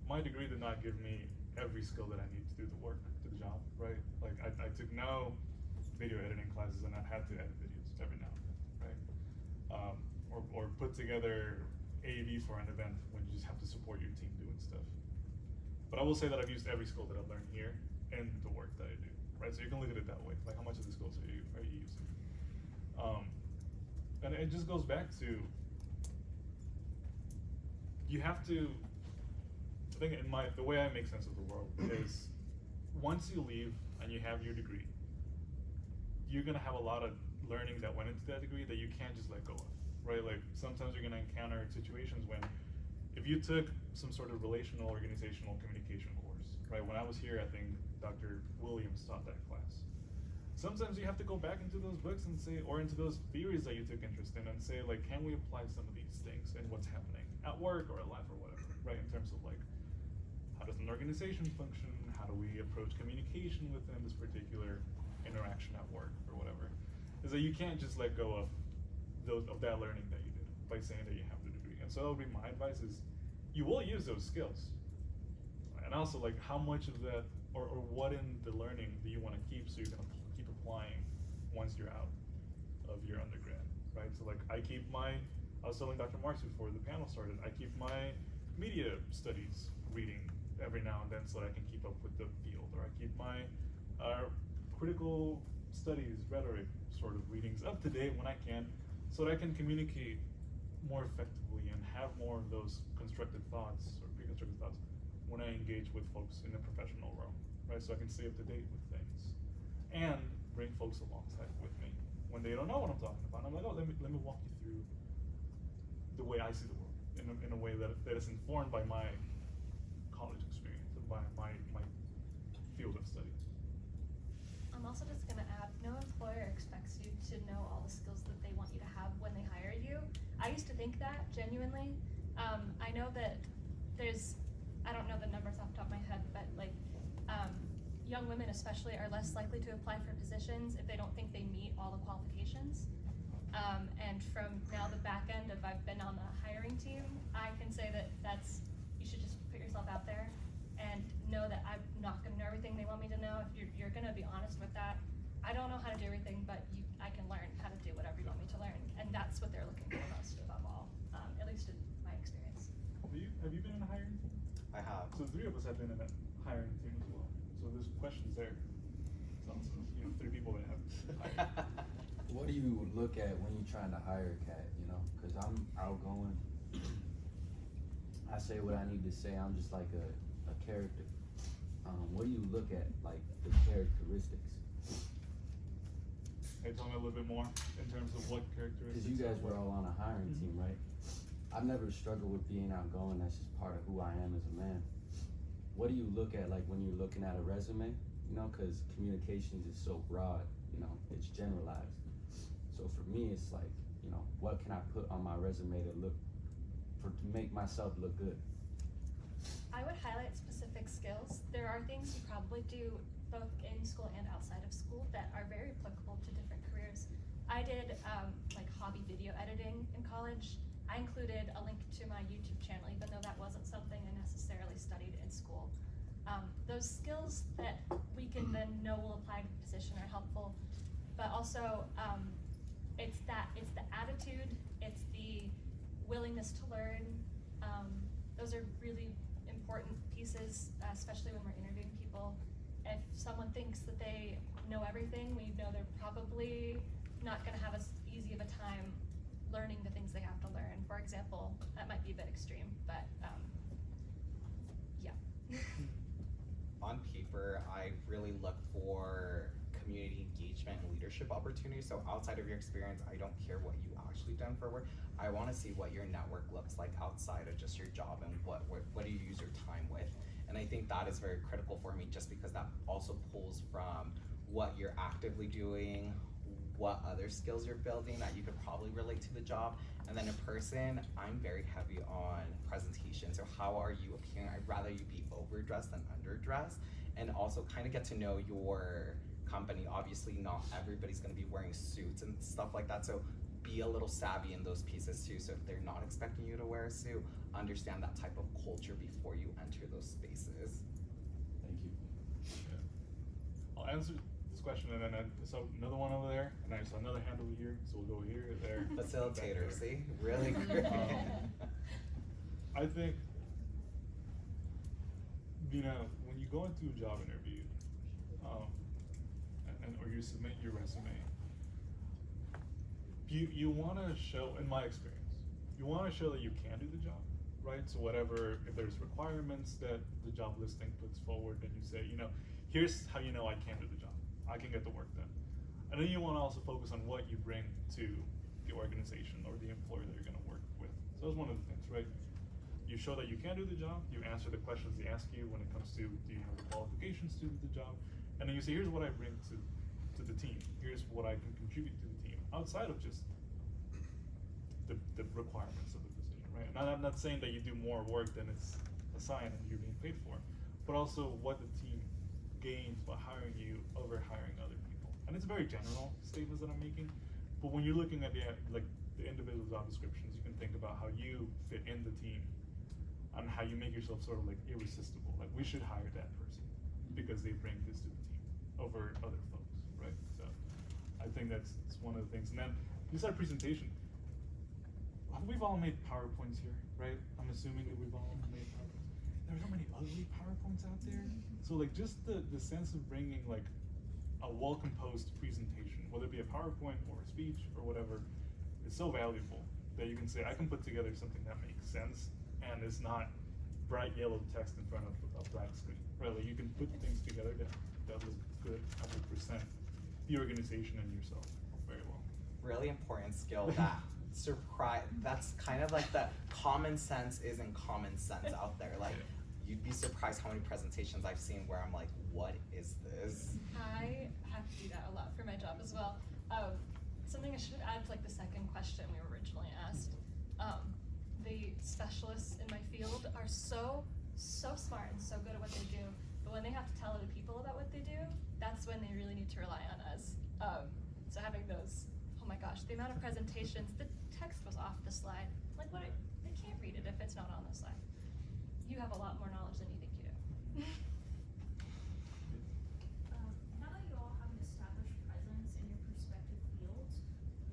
my degree did not give me every skill that I need to do the work, to the job, right? Like I took no video editing classes and I had to edit videos every now and then, right? Or put together AV for an event when you just have to support your team doing stuff. But I will say that I've used every skill that I've learned here in the work that I do, right? So you can look at it that way. Like, how much of the skills are you using? And it just goes back to, you have to, I think the way I make sense of the world is, once you leave and you have your degree, you're gonna have a lot of learning that went into that degree that you can't just let go of, right? Like, sometimes you're gonna encounter situations when, if you took some sort of relational organizational communication course, right? When I was here, I think Dr. Williams taught that class. Sometimes you have to go back into those books and say, or into those theories that you took interest in, and say, like, can we apply some of these things in what's happening at work or at life or whatever, right? In terms of, like, how does an organization function? How do we approach communication within this particular interaction at work or whatever? Is that you can't just let go of that learning that you did by saying that you have the degree. And so that would be my advice, is you will use those skills. And also, like, how much of that, or what in the learning do you want to keep, so you're gonna keep applying once you're out of your undergrad, right? So, like, I was telling Dr. Marks before the panel started, I keep my media studies reading every now and then so that I can keep up with the field, or I keep my critical studies, rhetoric sort of readings up to date when I can, so that I can communicate more effectively and have more of those constructed thoughts or pre-constructed thoughts when I engage with folks in the professional realm, right? So I can stay up to date with things and bring folks alongside with me when they don't know what I'm talking about. I'm like, oh, let me walk you through the way I see the world in a way that is informed by my college experience and by my field of study. I'm also just gonna add, no employer expects you to know all the skills that they want you to have when they hire you. I used to think that, genuinely. I know that I don't know the numbers off the top of my head, but like, young women especially are less likely to apply for positions if they don't think they meet all the qualifications. And from now the back end of, I've been on the hiring team, I can say that you should just put yourself out there and know that I'm not gonna know everything they want me to know. If you're gonna be honest with that, I don't know how to do everything, but I can learn how to do whatever you want me to learn. And that's what they're looking for most above all, at least in my experience. Have you been in a hiring team? I have. So the three of us have been in a hiring team as well. So there's questions there. So, three people that have hired. What do you look at when you're trying to hire a cat, you know? Because I'm outgoing. I say what I need to say. I'm just like a character. What do you look at, like, the characteristics? Hey, tell me a little bit more in terms of what characteristics. Because you guys were all on a hiring team, right? I've never struggled with being outgoing. That's just part of who I am as a man. What do you look at, like, when you're looking at a resume? You know, because communications is so broad, you know, it's generalized. So for me, it's like, you know, what can I put on my resume to make myself look good? I would highlight specific skills. There are things you probably do both in school and outside of school that are very applicable to different careers. I did like hobby video editing in college. I included a link to my YouTube channel, even though that wasn't something I necessarily studied in school. Those skills that we can then know will apply to the position are helpful, but also it's the attitude, it's the willingness to learn. Those are really important pieces, especially when we're interviewing people. If someone thinks that they know everything, we know they're probably not gonna have as easy of a time learning the things they have to learn. For example, that might be a bit extreme, but yeah. On paper, I really look for community engagement and leadership opportunities. So outside of your experience, I don't care what you actually done for work. I want to see what your network looks like outside of just your job, and what do you use your time with. And I think that is very critical for me, just because that also pulls from what you're actively doing, what other skills you're building that you could probably relate to the job, And then in person, I'm very heavy on presentation. So how are you appearing? I'd rather you be overdressed than underdressed, and also kind of get to know your company. Obviously, not everybody's going to be wearing suits and stuff like that. So be a little savvy in those pieces too. So if they're not expecting you to wear a suit, understand that type of culture before you enter those spaces. Thank you. I'll answer this question, and then I saw another one over there, and I saw another hand over here, so we'll go here, there. Facilitator, back there. see? Really great. I think, you know, when you go into a job interview, or you submit your resume, you want to show, in my experience, you want to show that you can do the job, right? So whatever, if there's requirements that the job listing puts forward, then you say, you know, here's how you know I can do the job. I can get the work done. And then you want to also focus on what you bring to the organization or the employer that you're going to work with. So that's one of the things, right? You show that you can do the job, you answer the questions they ask you when it comes to, do you have the qualifications to do the job? And then you say, here's what I bring to the team. Here's what I can contribute to the team outside of just the requirements of the position, right? And I'm not saying that you do more work than it's assigned and you're being paid for, but also what the team gains by hiring you over hiring other people. And it's very general statements that I'm making, but when you're looking at the individual job descriptions, you can think about how you fit in the team and how you make yourself sort of like irresistible. Like, we should hire that person because they bring this to the team over other folks, right? So I think that's one of the things. And then you said presentation. We've all made PowerPoints here, right? I'm assuming that we've all made PowerPoints. There's so many ugly PowerPoints out there. So like, just the sense of bringing like a well-composed presentation, whether it be a PowerPoint or a speech or whatever, is so valuable that you can say, I can put together something that makes sense and it's not bright yellow text in front of a black screen, right? Like, you can put things together that look good and will present the organization and yourself very well. Really important skill that that's kind of like the common sense isn't common sense out there. Like, you'd be surprised how many presentations I've seen where I'm like, what is this? I have to do that a lot for my job as well. Something I should add to like the second question we were originally asked. The specialists in my field are so smart and so good at what they do, but when they have to tell other people about what they do, that's when they really need to rely on us. So having those, oh my gosh, the amount of presentations, the text was off the slide. Like, what? They can't read it if it's not on the slide. You have a lot more knowledge than you think you do. Now that you all have an established presence in your respective fields,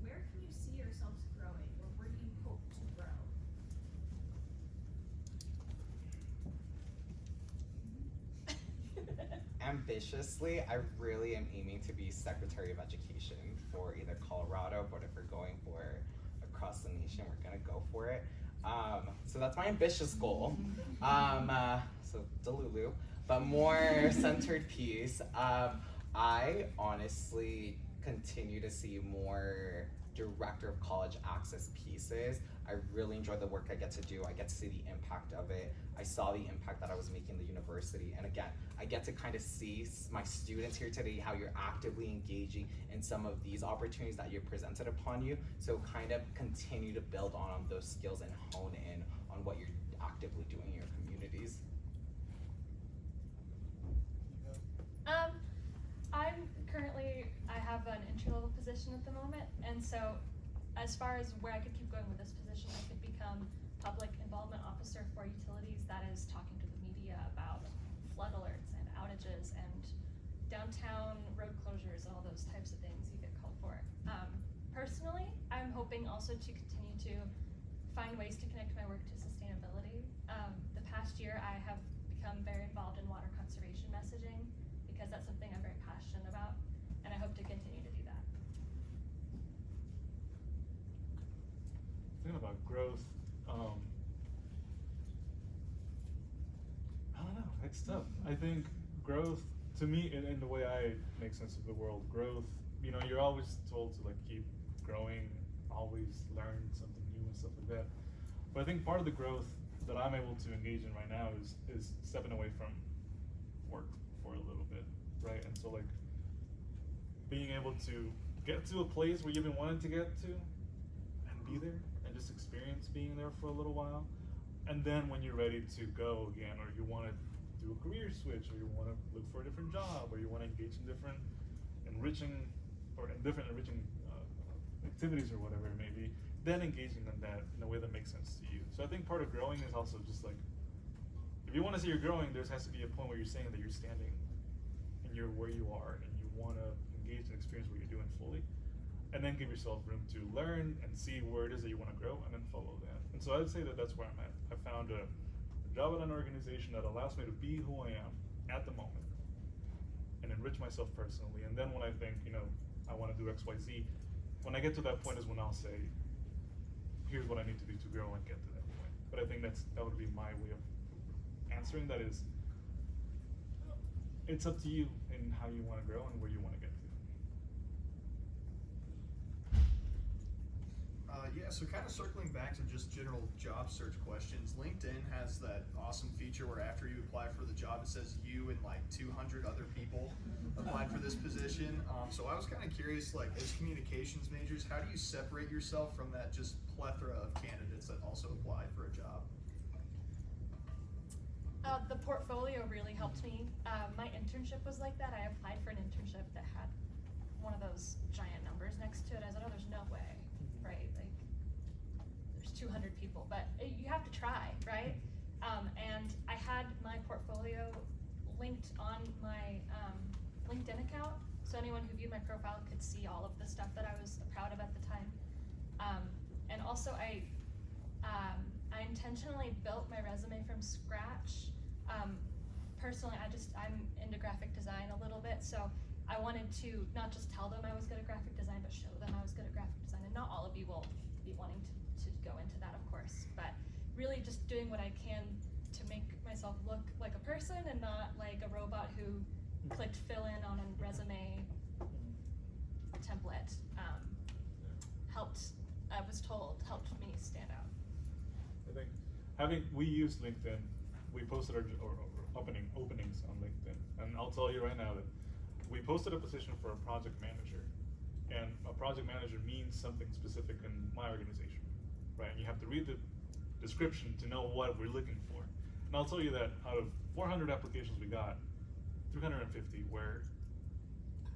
where can you see yourselves growing, or where do you hope to grow? Ambitiously, I really am aiming to be Secretary of Education for either Colorado, but if we're going for across the nation, we're gonna go for it. So that's my ambitious goal. So Delulu, but more centered piece. I honestly continue to see more director of college access pieces. I really enjoy the work I get to do. I get to see the impact of it. I saw the impact that I was making in the university. And again, I get to kind of see my students here today, how you're actively engaging in some of these opportunities that you're presented upon you. So kind of continue to build on those skills and hone in on what you're actively doing in your communities. I have an entry-level position at the moment, and so as far as where I could keep going with this position, I could become public involvement officer for utilities, that is talking to the media about flood alerts and outages and downtown road closures and all those types of things you get called for. Personally, I'm hoping also to continue to find ways to connect my work to sustainability. The past year, I have become very involved in water conservation messaging because that's something I'm very passionate about, and I hope to continue to do that. Thinking about growth, I don't know, it's tough. I think growth, to me, in the way I make sense of the world, growth, you know, you're always told to like keep growing, always learn something new and stuff like that. But I think part of the growth that I'm able to engage in right now is stepping away from work for a little bit, right? And so like being able to get to a place where you've been wanting to get to and be there and just first experience being there for a little while, and then when you're ready to go again, or you want to do a career switch, or you want to look for a different job, or you want to engage in different enriching activities or whatever it may be, then engaging in that in a way that makes sense to you. So I think part of growing is also just like, if you want to say you're growing, there has to be a point where you're saying that you're standing and you're where you are and you want to engage and experience what you're doing fully, and then give yourself room to learn and see where it is that you want to grow and then follow that. And so I'd say that that's where I'm at. I found a job at an organization that allows me to be who I am at the moment and enrich myself personally. And then when I think, I want to do X, Y, Z, when I get to that point is when I'll say, here's what I need to do to grow and get to that point. But I think that would be my way of answering that is, it's up to you in how you want to grow and where you want to get to. Yeah, so kind of circling back to just general job search questions, LinkedIn has that awesome feature where after you apply for the job, it says you and like 200 other people applied for this position. So I was kind of curious, like as communications majors, how do you separate yourself from that just plethora of candidates that also applied for a job? The portfolio really helped me. My internship was like that. I applied for an internship that had one of those giant numbers next to it. I said, oh, there's no way, right? Like, there's 200 people, but you have to try, right? And I had my portfolio linked on my LinkedIn account, so anyone who viewed my profile could see all of the stuff that I was proud of at the time. And also, I intentionally built my resume from scratch. Personally, I'm into graphic design a little bit, so I wanted to not just tell them I was good at graphic design, but show them I was good at graphic design. And not all of you will be wanting to go into that, of course, but really just doing what I can to make myself look like a person and not like a robot who clicked fill in on a resume template. Helped me stand out. I think we use LinkedIn. We posted our openings on LinkedIn, and I'll tell you right now that we posted a position for a project manager, and a project manager means something specific in my organization, right? And you have to read the description to know what we're looking for. And I'll tell you that out of 400 applications we got, 350 were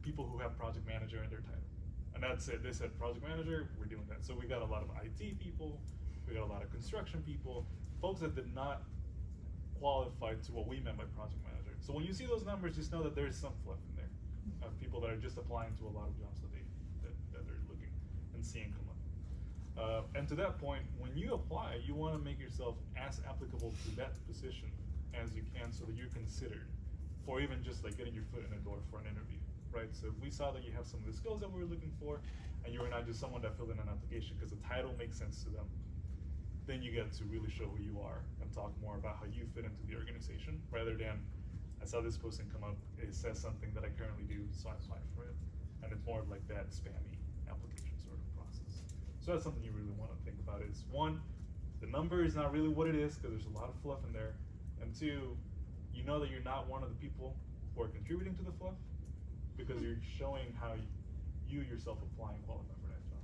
people who have project manager in their title. And that's it. They said project manager, we're doing that. So we got a lot of IT people, we got a lot of construction people, folks that did not qualify to what we meant by project manager. So when you see those numbers, just know that there is some fluff in there of people that are just applying to a lot of jobs that they're looking and seeing come up. And to that point, when you apply, you want to make yourself as applicable to that position as you can, so that you're considered for even just like getting your foot in the door for an interview, right? So if we saw that you have some of the skills that we were looking for, and you were not just someone that filled in an application because the title makes sense to them, then you get to really show who you are and talk more about how you fit into the organization, rather than, I saw this posting come up, it says something that I currently do, so I applied for it. And it's more of like that spammy application sort of process. So that's something you really want to think about is, one, the number is not really what it is because there's a lot of fluff in there. And two, you know that you're not one of the people who are contributing to the fluff because you're showing how you yourself apply and qualify for that job.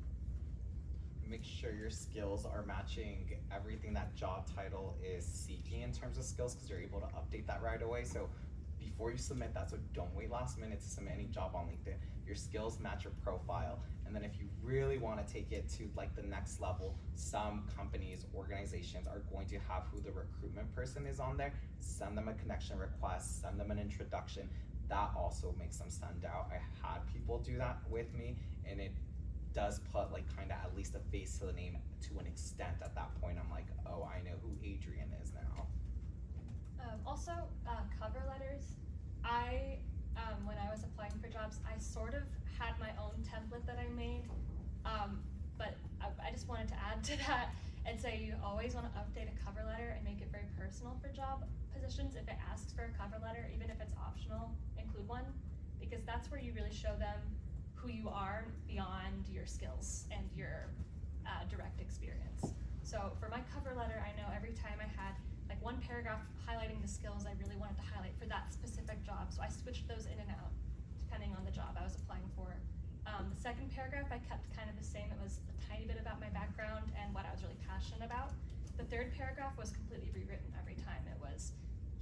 Make sure your skills are matching everything that job title is seeking in terms of skills, because you're able to update that right away. So before you submit that, so don't wait last minute to submit any job on LinkedIn. Your skills match your profile. And then if you really want to take it to like the next level, some companies, organizations are going to have who the recruitment person is on there. Send them a connection request, send them an introduction. That also makes them stand out. I had people do that with me, and it does put like kind of at least a face to the name to an extent. At that point, I'm like, oh, I know who Adrian is now. Also, cover letters. When I was applying for jobs, I sort of had my own template that I made, but I just wanted to add to that and say you always want to update a cover letter and make it very personal for job positions. If it asks for a cover letter, even if it's optional, include one, because that's where you really show them who you are beyond your skills and your direct experience. So for my cover letter, I know every time I had like one paragraph highlighting the skills I really wanted to highlight for that specific job, so I switched those in and out depending on the job I was applying for. The second paragraph I kept kind of the same. It was a tiny bit about my background and what I was really passionate about. The third paragraph was completely rewritten every time. It was,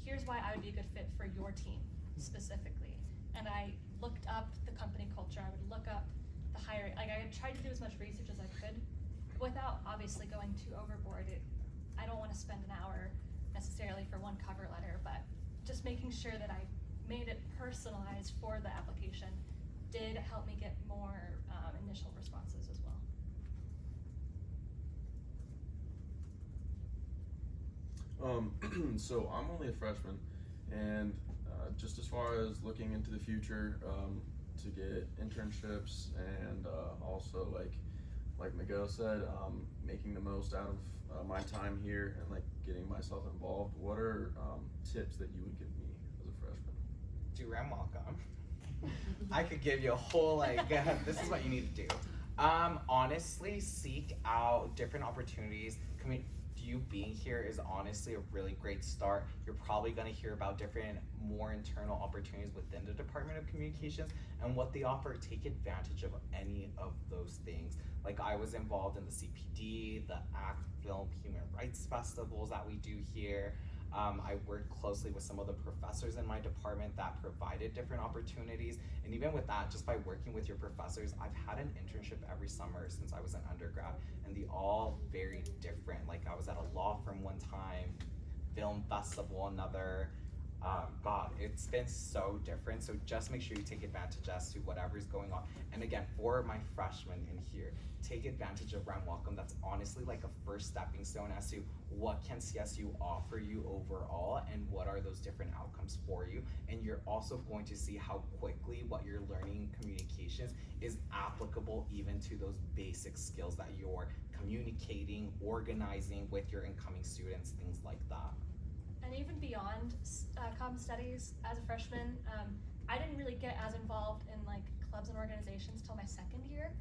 here's why I would be a good fit for your team specifically. And I looked up the company culture. I would look up the hiring. Like, I tried to do as much research as I could without obviously going too overboard. I don't want to spend an hour necessarily for one cover letter, but just making sure that I made it personalized for the application did help me get more initial responses as well. So I'm only a freshman, and just as far as looking into the future, to get internships and also like Miguel said, making the most out of my time here and like getting myself involved. What are tips that you would give me as a freshman? Do Ram welcome. I could give you a whole this is what you need to do. Honestly, seek out different opportunities. You being here is honestly a really great start. You're probably going to hear about different, more internal opportunities within the Department of Communications and what they offer. Take advantage of any of those things. Like, I was involved in the CPD, the ACT Film Human Rights Festivals that we do here. I worked closely with some of the professors in my department that provided different opportunities. And even with that, just by working with your professors, I've had an internship every summer since I was an undergrad, and they all very different. Like, I was at a law firm one time, film festival another. God, it's been so different. So just make sure you take advantage as to whatever's going on. And again, for my freshmen in here, take advantage of Round Welcome. That's honestly like a first stepping stone as to what can CSU offer you overall and what are those different outcomes for you. And you're also going to see how quickly what you're learning in communications is applicable even to those basic skills that you're communicating, organizing with your incoming students, things like that. And even beyond comm studies, as a freshman, I didn't really get as involved in like clubs and organizations till my second year,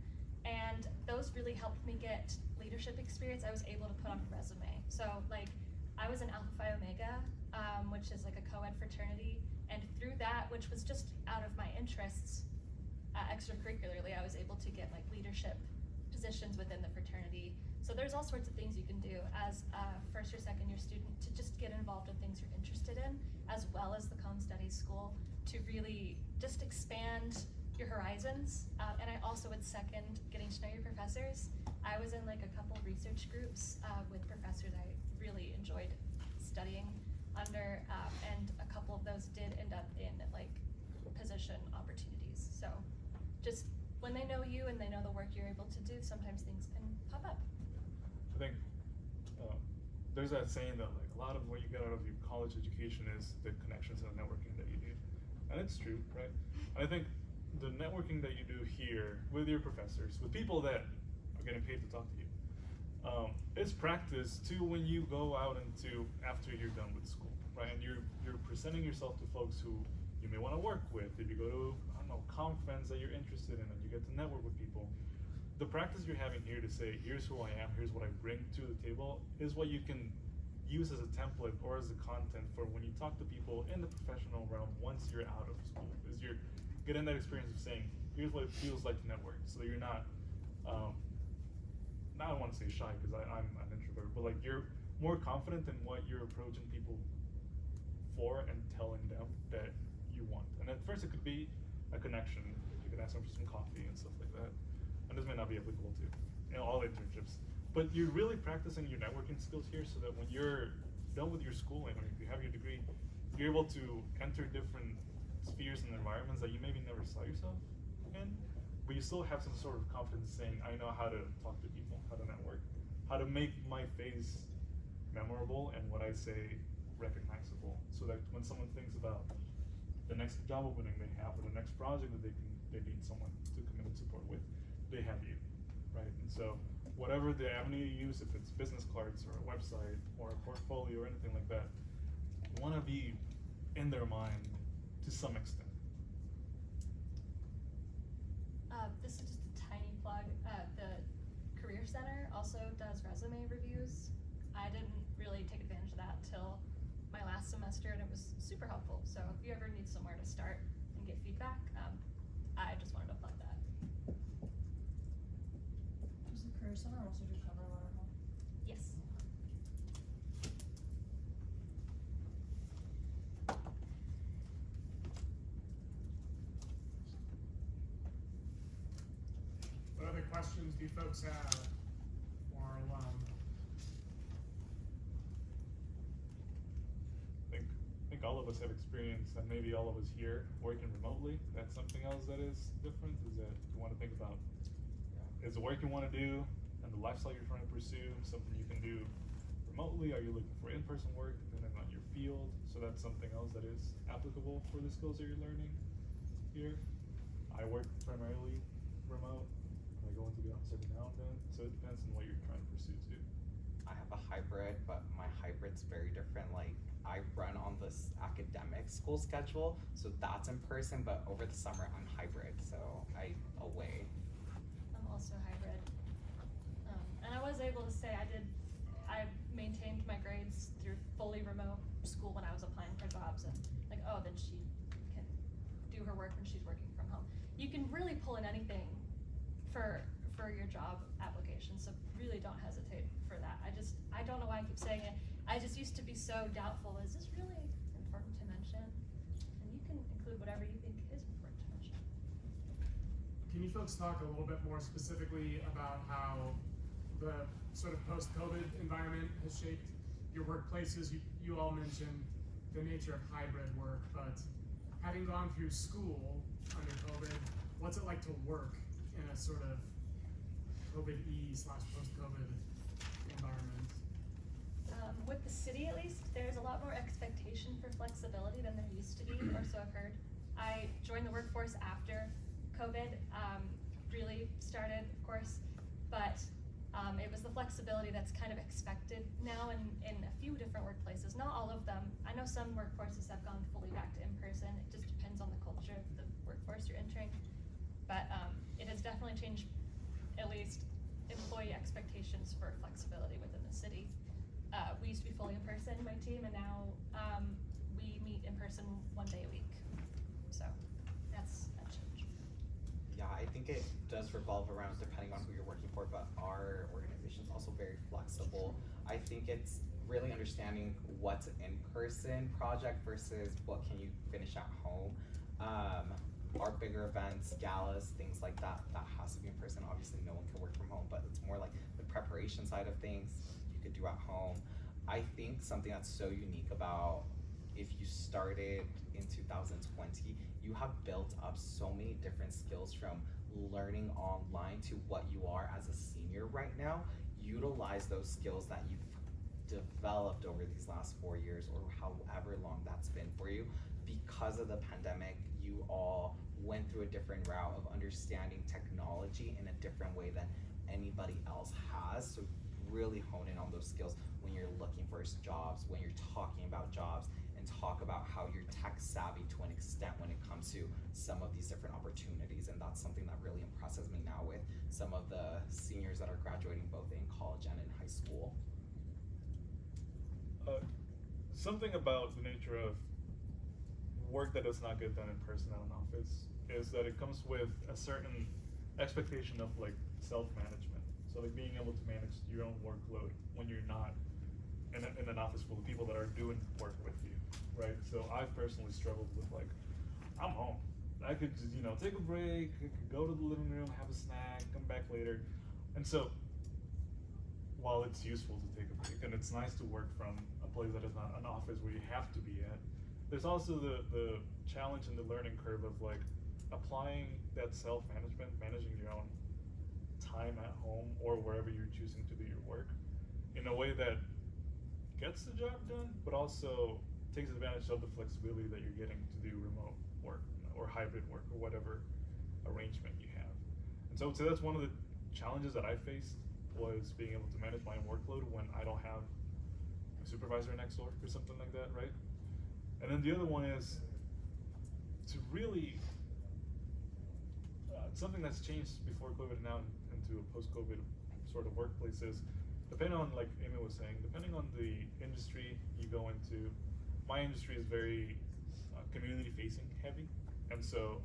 and those really helped me get leadership experience I was able to put on a resume. So like, I was in Alpha Phi Omega, which is like a co-ed fraternity, and through that, which was just out of my interests, extracurricularly, I was able to get like leadership positions within the fraternity. So there's all sorts of things you can do as a first or second year student to just get involved in things you're interested in, as well as the comm studies school, to really just expand your horizons. And I also would second getting to know your professors. I was in like a couple research groups with professors I really enjoyed studying under, and a couple of those did end up in like position opportunities. So just when they know you and they know the work you're able to do, sometimes things can pop up. I think there's that saying that like a lot of what you get out of your college education is the connections and the networking that you do, and it's true, right? And I think the networking that you do here with your professors, with people that are getting paid to talk to you, it's practice too when you go out into after you're done with school, right? And you're presenting yourself to folks who you may want to work with. If you go to, I don't know, conference that you're interested in and you get to network with people, the practice you're having here to say, here's who I am, here's what I bring to the table, is what you can use as a template or as a content for when you talk to people in the professional realm once you're out of school. Is you're getting that experience of saying, here's what it feels like to network, so that you're not, I don't want to say shy because I'm an introvert, but like you're more confident in what you're approaching people for and telling them that you want. And at first it could be a connection. You could ask them for some coffee and stuff like that. And this may not be applicable to all internships, but you're really practicing your networking skills here so that when you're done with your schooling or if you have your degree, you're able to enter different spheres and environments that you maybe never saw yourself in, but you still have some sort of confidence saying, I know how to talk to people, how to network, how to make my face memorable and what I say recognizable, so that when someone thinks about the next job opening they have or the next project that they need someone to come in and support with, they have you, right? And so whatever the avenue you use, if it's business cards or a website or a portfolio or anything like that, you want to be in their mind to some extent. This is just a tiny plug. The Career Center also does resume reviews. I didn't really take advantage of that till my last semester, and it was super helpful. So if you ever need somewhere to start and get feedback, I just wanted to plug that. Does the Career Center also do cover letter help? Yes. do folks have or I think all of us have experience, and maybe all of us here working remotely. That's something else that is different. Is that you want to think about is the work you want to do and the lifestyle you're trying to pursue something you can do remotely? Are you looking for in-person work depending on your field? So that's something else that is applicable for the skills that you're learning here. I work primarily remote. I go into the office every now and then, so it depends on what you're trying to pursue too. I have a hybrid, but my hybrid's very different. Like, I run on this academic school schedule, so that's in person, but over the summer I'm hybrid, so I away. I'm also hybrid. And I was able to say I maintained my grades through fully remote school when I was applying for jobs, and like, oh, then she can do her work when she's working from home. You can really pull in anything for your job application, so really don't hesitate for that. I don't know why I keep saying it. I just used to be so doubtful, is this really important to mention? And you can include whatever you think is important to mention. Can you folks talk a little bit more specifically about how the sort of post-COVID environment has shaped your workplaces? You all mentioned the nature of hybrid work, but having gone through school under COVID, what's it like to work in a sort of COVID-y/post-COVID environment? With the city, at least, there's a lot more expectation for flexibility than there used to be, or so I've heard. I joined the workforce after COVID really started, of course, but it was the flexibility that's kind of expected now in a few different workplaces. Not all of them. I know some workforces have gone fully back to in-person. It just depends on the culture of the workforce you're entering. But it has definitely changed, at least, employee expectations for flexibility within the city. We used to be fully in person, my team, and now we meet in person 1 day a week. So that's a change. Yeah, I think it does revolve around depending on who you're working for, but our organization is also very flexible. I think it's really understanding what's an in-person project versus what can you finish at home. Our bigger events, galas, things like that, that has to be in person. Obviously no one can work from home, but it's more like the preparation side of things you could do at home. I think something that's so unique about if you started in 2020, you have built up so many different skills from learning online to what you are as a senior right now. Utilize those skills that you've developed over these last 4 years or however long that's been for you. Because of the pandemic, you all went through a different route of understanding technology in a different way than anybody else has. So really hone in on those skills when you're looking for jobs, when you're talking about jobs, and talk about how you're tech savvy to an extent when it comes to some of these different opportunities. And that's something that really impresses me now with some of the seniors that are graduating both in college and in high school. Something about the nature of work that does not get done in person at an office is that it comes with a certain expectation of like self-management. So like being able to manage your own workload when you're not in an office full of people that are doing work with you, right? So I've personally struggled with like, I'm home. I could just, take a break, I could go to the living room, have a snack, come back later. And so while it's useful to take a break and it's nice to work from a place that is not an office where you have to be at, there's also the challenge and the learning curve of like applying that self-management, managing your own time at home or wherever you're choosing to do your work in a way that gets the job done, but also takes advantage of the flexibility that you're getting to do remote work or hybrid work or whatever arrangement you have. And so that's one of the challenges that I faced was being able to manage my own workload when I don't have a supervisor next door or something like that, right? And then the other one is to really, something that's changed before COVID and now into a post-COVID sort of workplace is, depending on, like Amy was saying, depending on the industry you go into, my industry is very community-facing heavy. And so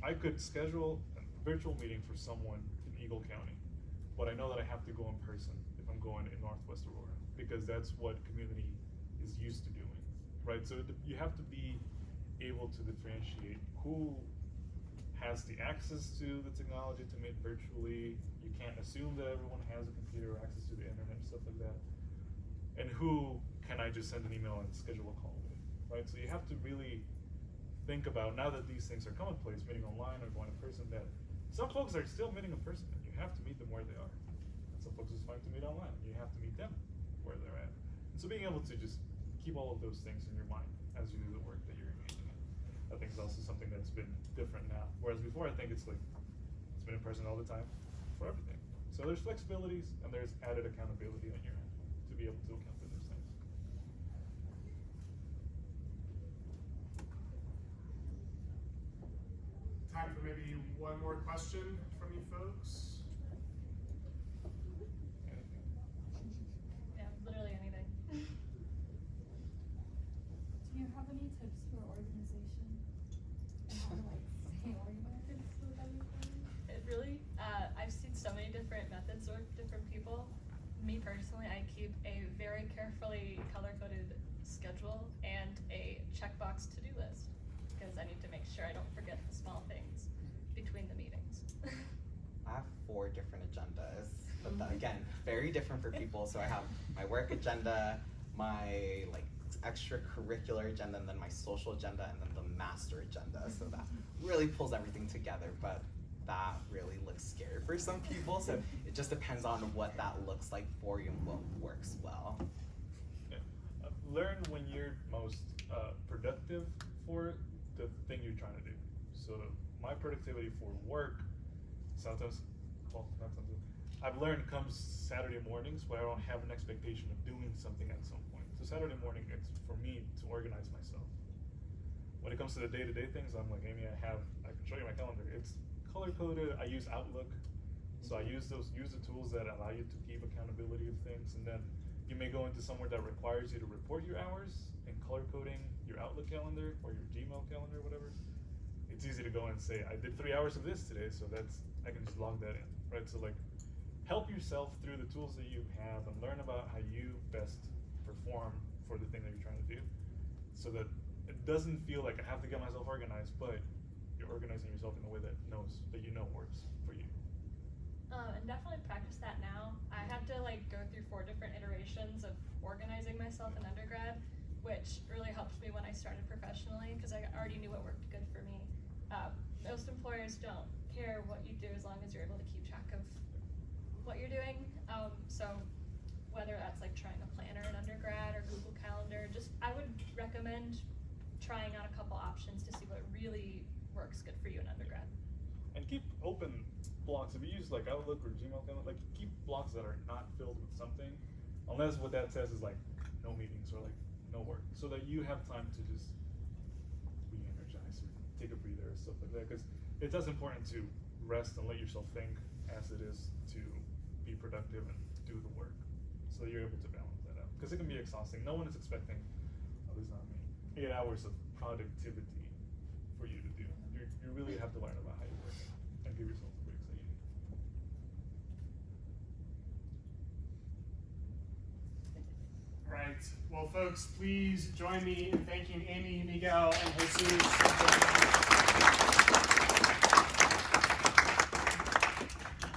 I could schedule a virtual meeting for someone in Eagle County, but I know that I have to go in person if I'm going in Northwest Aurora, because that's what community is used to doing, right? So you have to be able to differentiate who has the access to the technology to meet virtually. You can't assume that everyone has a computer or access to the internet, stuff like that. And who can I just send an email and schedule a call with, right? So you have to really think about, now that these things are commonplace, meeting online or going in person, that some folks are still meeting in person, and you have to meet them where they are. And some folks it's fine to meet online, you have to meet them where they're at. And so being able to just keep all of those things in your mind as you do the work that you're engaging in, I think is also something that's been different now. Whereas before, I think it's like, it's been in person all the time for everything. So there's flexibilities and there's added accountability on your end to be able to account for those things. Time for maybe one more question from you folks. Anything? Yeah, literally anything. Do you have any tips for organization and how to like stay organized with everything? It really, I've seen so many different methods work for different people. Me personally, I keep a very carefully color-coded schedule and a checkbox to-do list because I need to make sure I don't forget the small things between the meetings. I have 4 different agendas, but that, again, very different for people. So I have my work agenda, my like extracurricular agenda, and then my social agenda, and then the master agenda. So that really pulls everything together, but that really looks scary for some people. So it just depends on what that looks like for you and what works well. Yeah. Learn when you're most productive for the thing you're trying to do. So my productivity for work, sometimes, well, not sometimes, I've learned comes Saturday mornings where I don't have an expectation of doing something at some point. So Saturday morning, it's for me to organize myself. When it comes to the day-to-day things, I'm like, Amy, I can show you my calendar. It's color-coded. I use Outlook. So I use the tools that allow you to keep accountability of things. And then you may go into somewhere that requires you to report your hours and color coding your Outlook calendar or your Gmail calendar, whatever. It's easy to go and say, I did 3 hours of this today, so I can just log that in, right? So like, help yourself through the tools that you have and learn about how you best perform for the thing that you're trying to do, so that it doesn't feel like I have to get myself organized, but you're organizing yourself in a way that you know works for you. And definitely practice that now. I had to like go through 4 different iterations of organizing myself in undergrad, which really helped me when I started professionally because I already knew what worked good for me. Most employers don't care what you do as long as you're able to keep track of what you're doing. So whether that's like trying a planner in undergrad or Google Calendar, I would recommend trying out a couple options to see what really works good for you in undergrad. And keep open blocks. If you use like Outlook or Gmail calendar, like keep blocks that are not filled with something, unless what that says is like no meetings or like no work, so that you have time to just re-energize or take a breather or stuff like that. Because it's as important to rest and let yourself think as it is to be productive and do the work, so you're able to balance that out. Because it can be exhausting. No one is expecting, at least not me, 8 hours of productivity for you to do. You really have to learn about how you work and give yourself the breaks that you need. Right. Well, folks, please join me in thanking Amy, Miguel, and Jesus.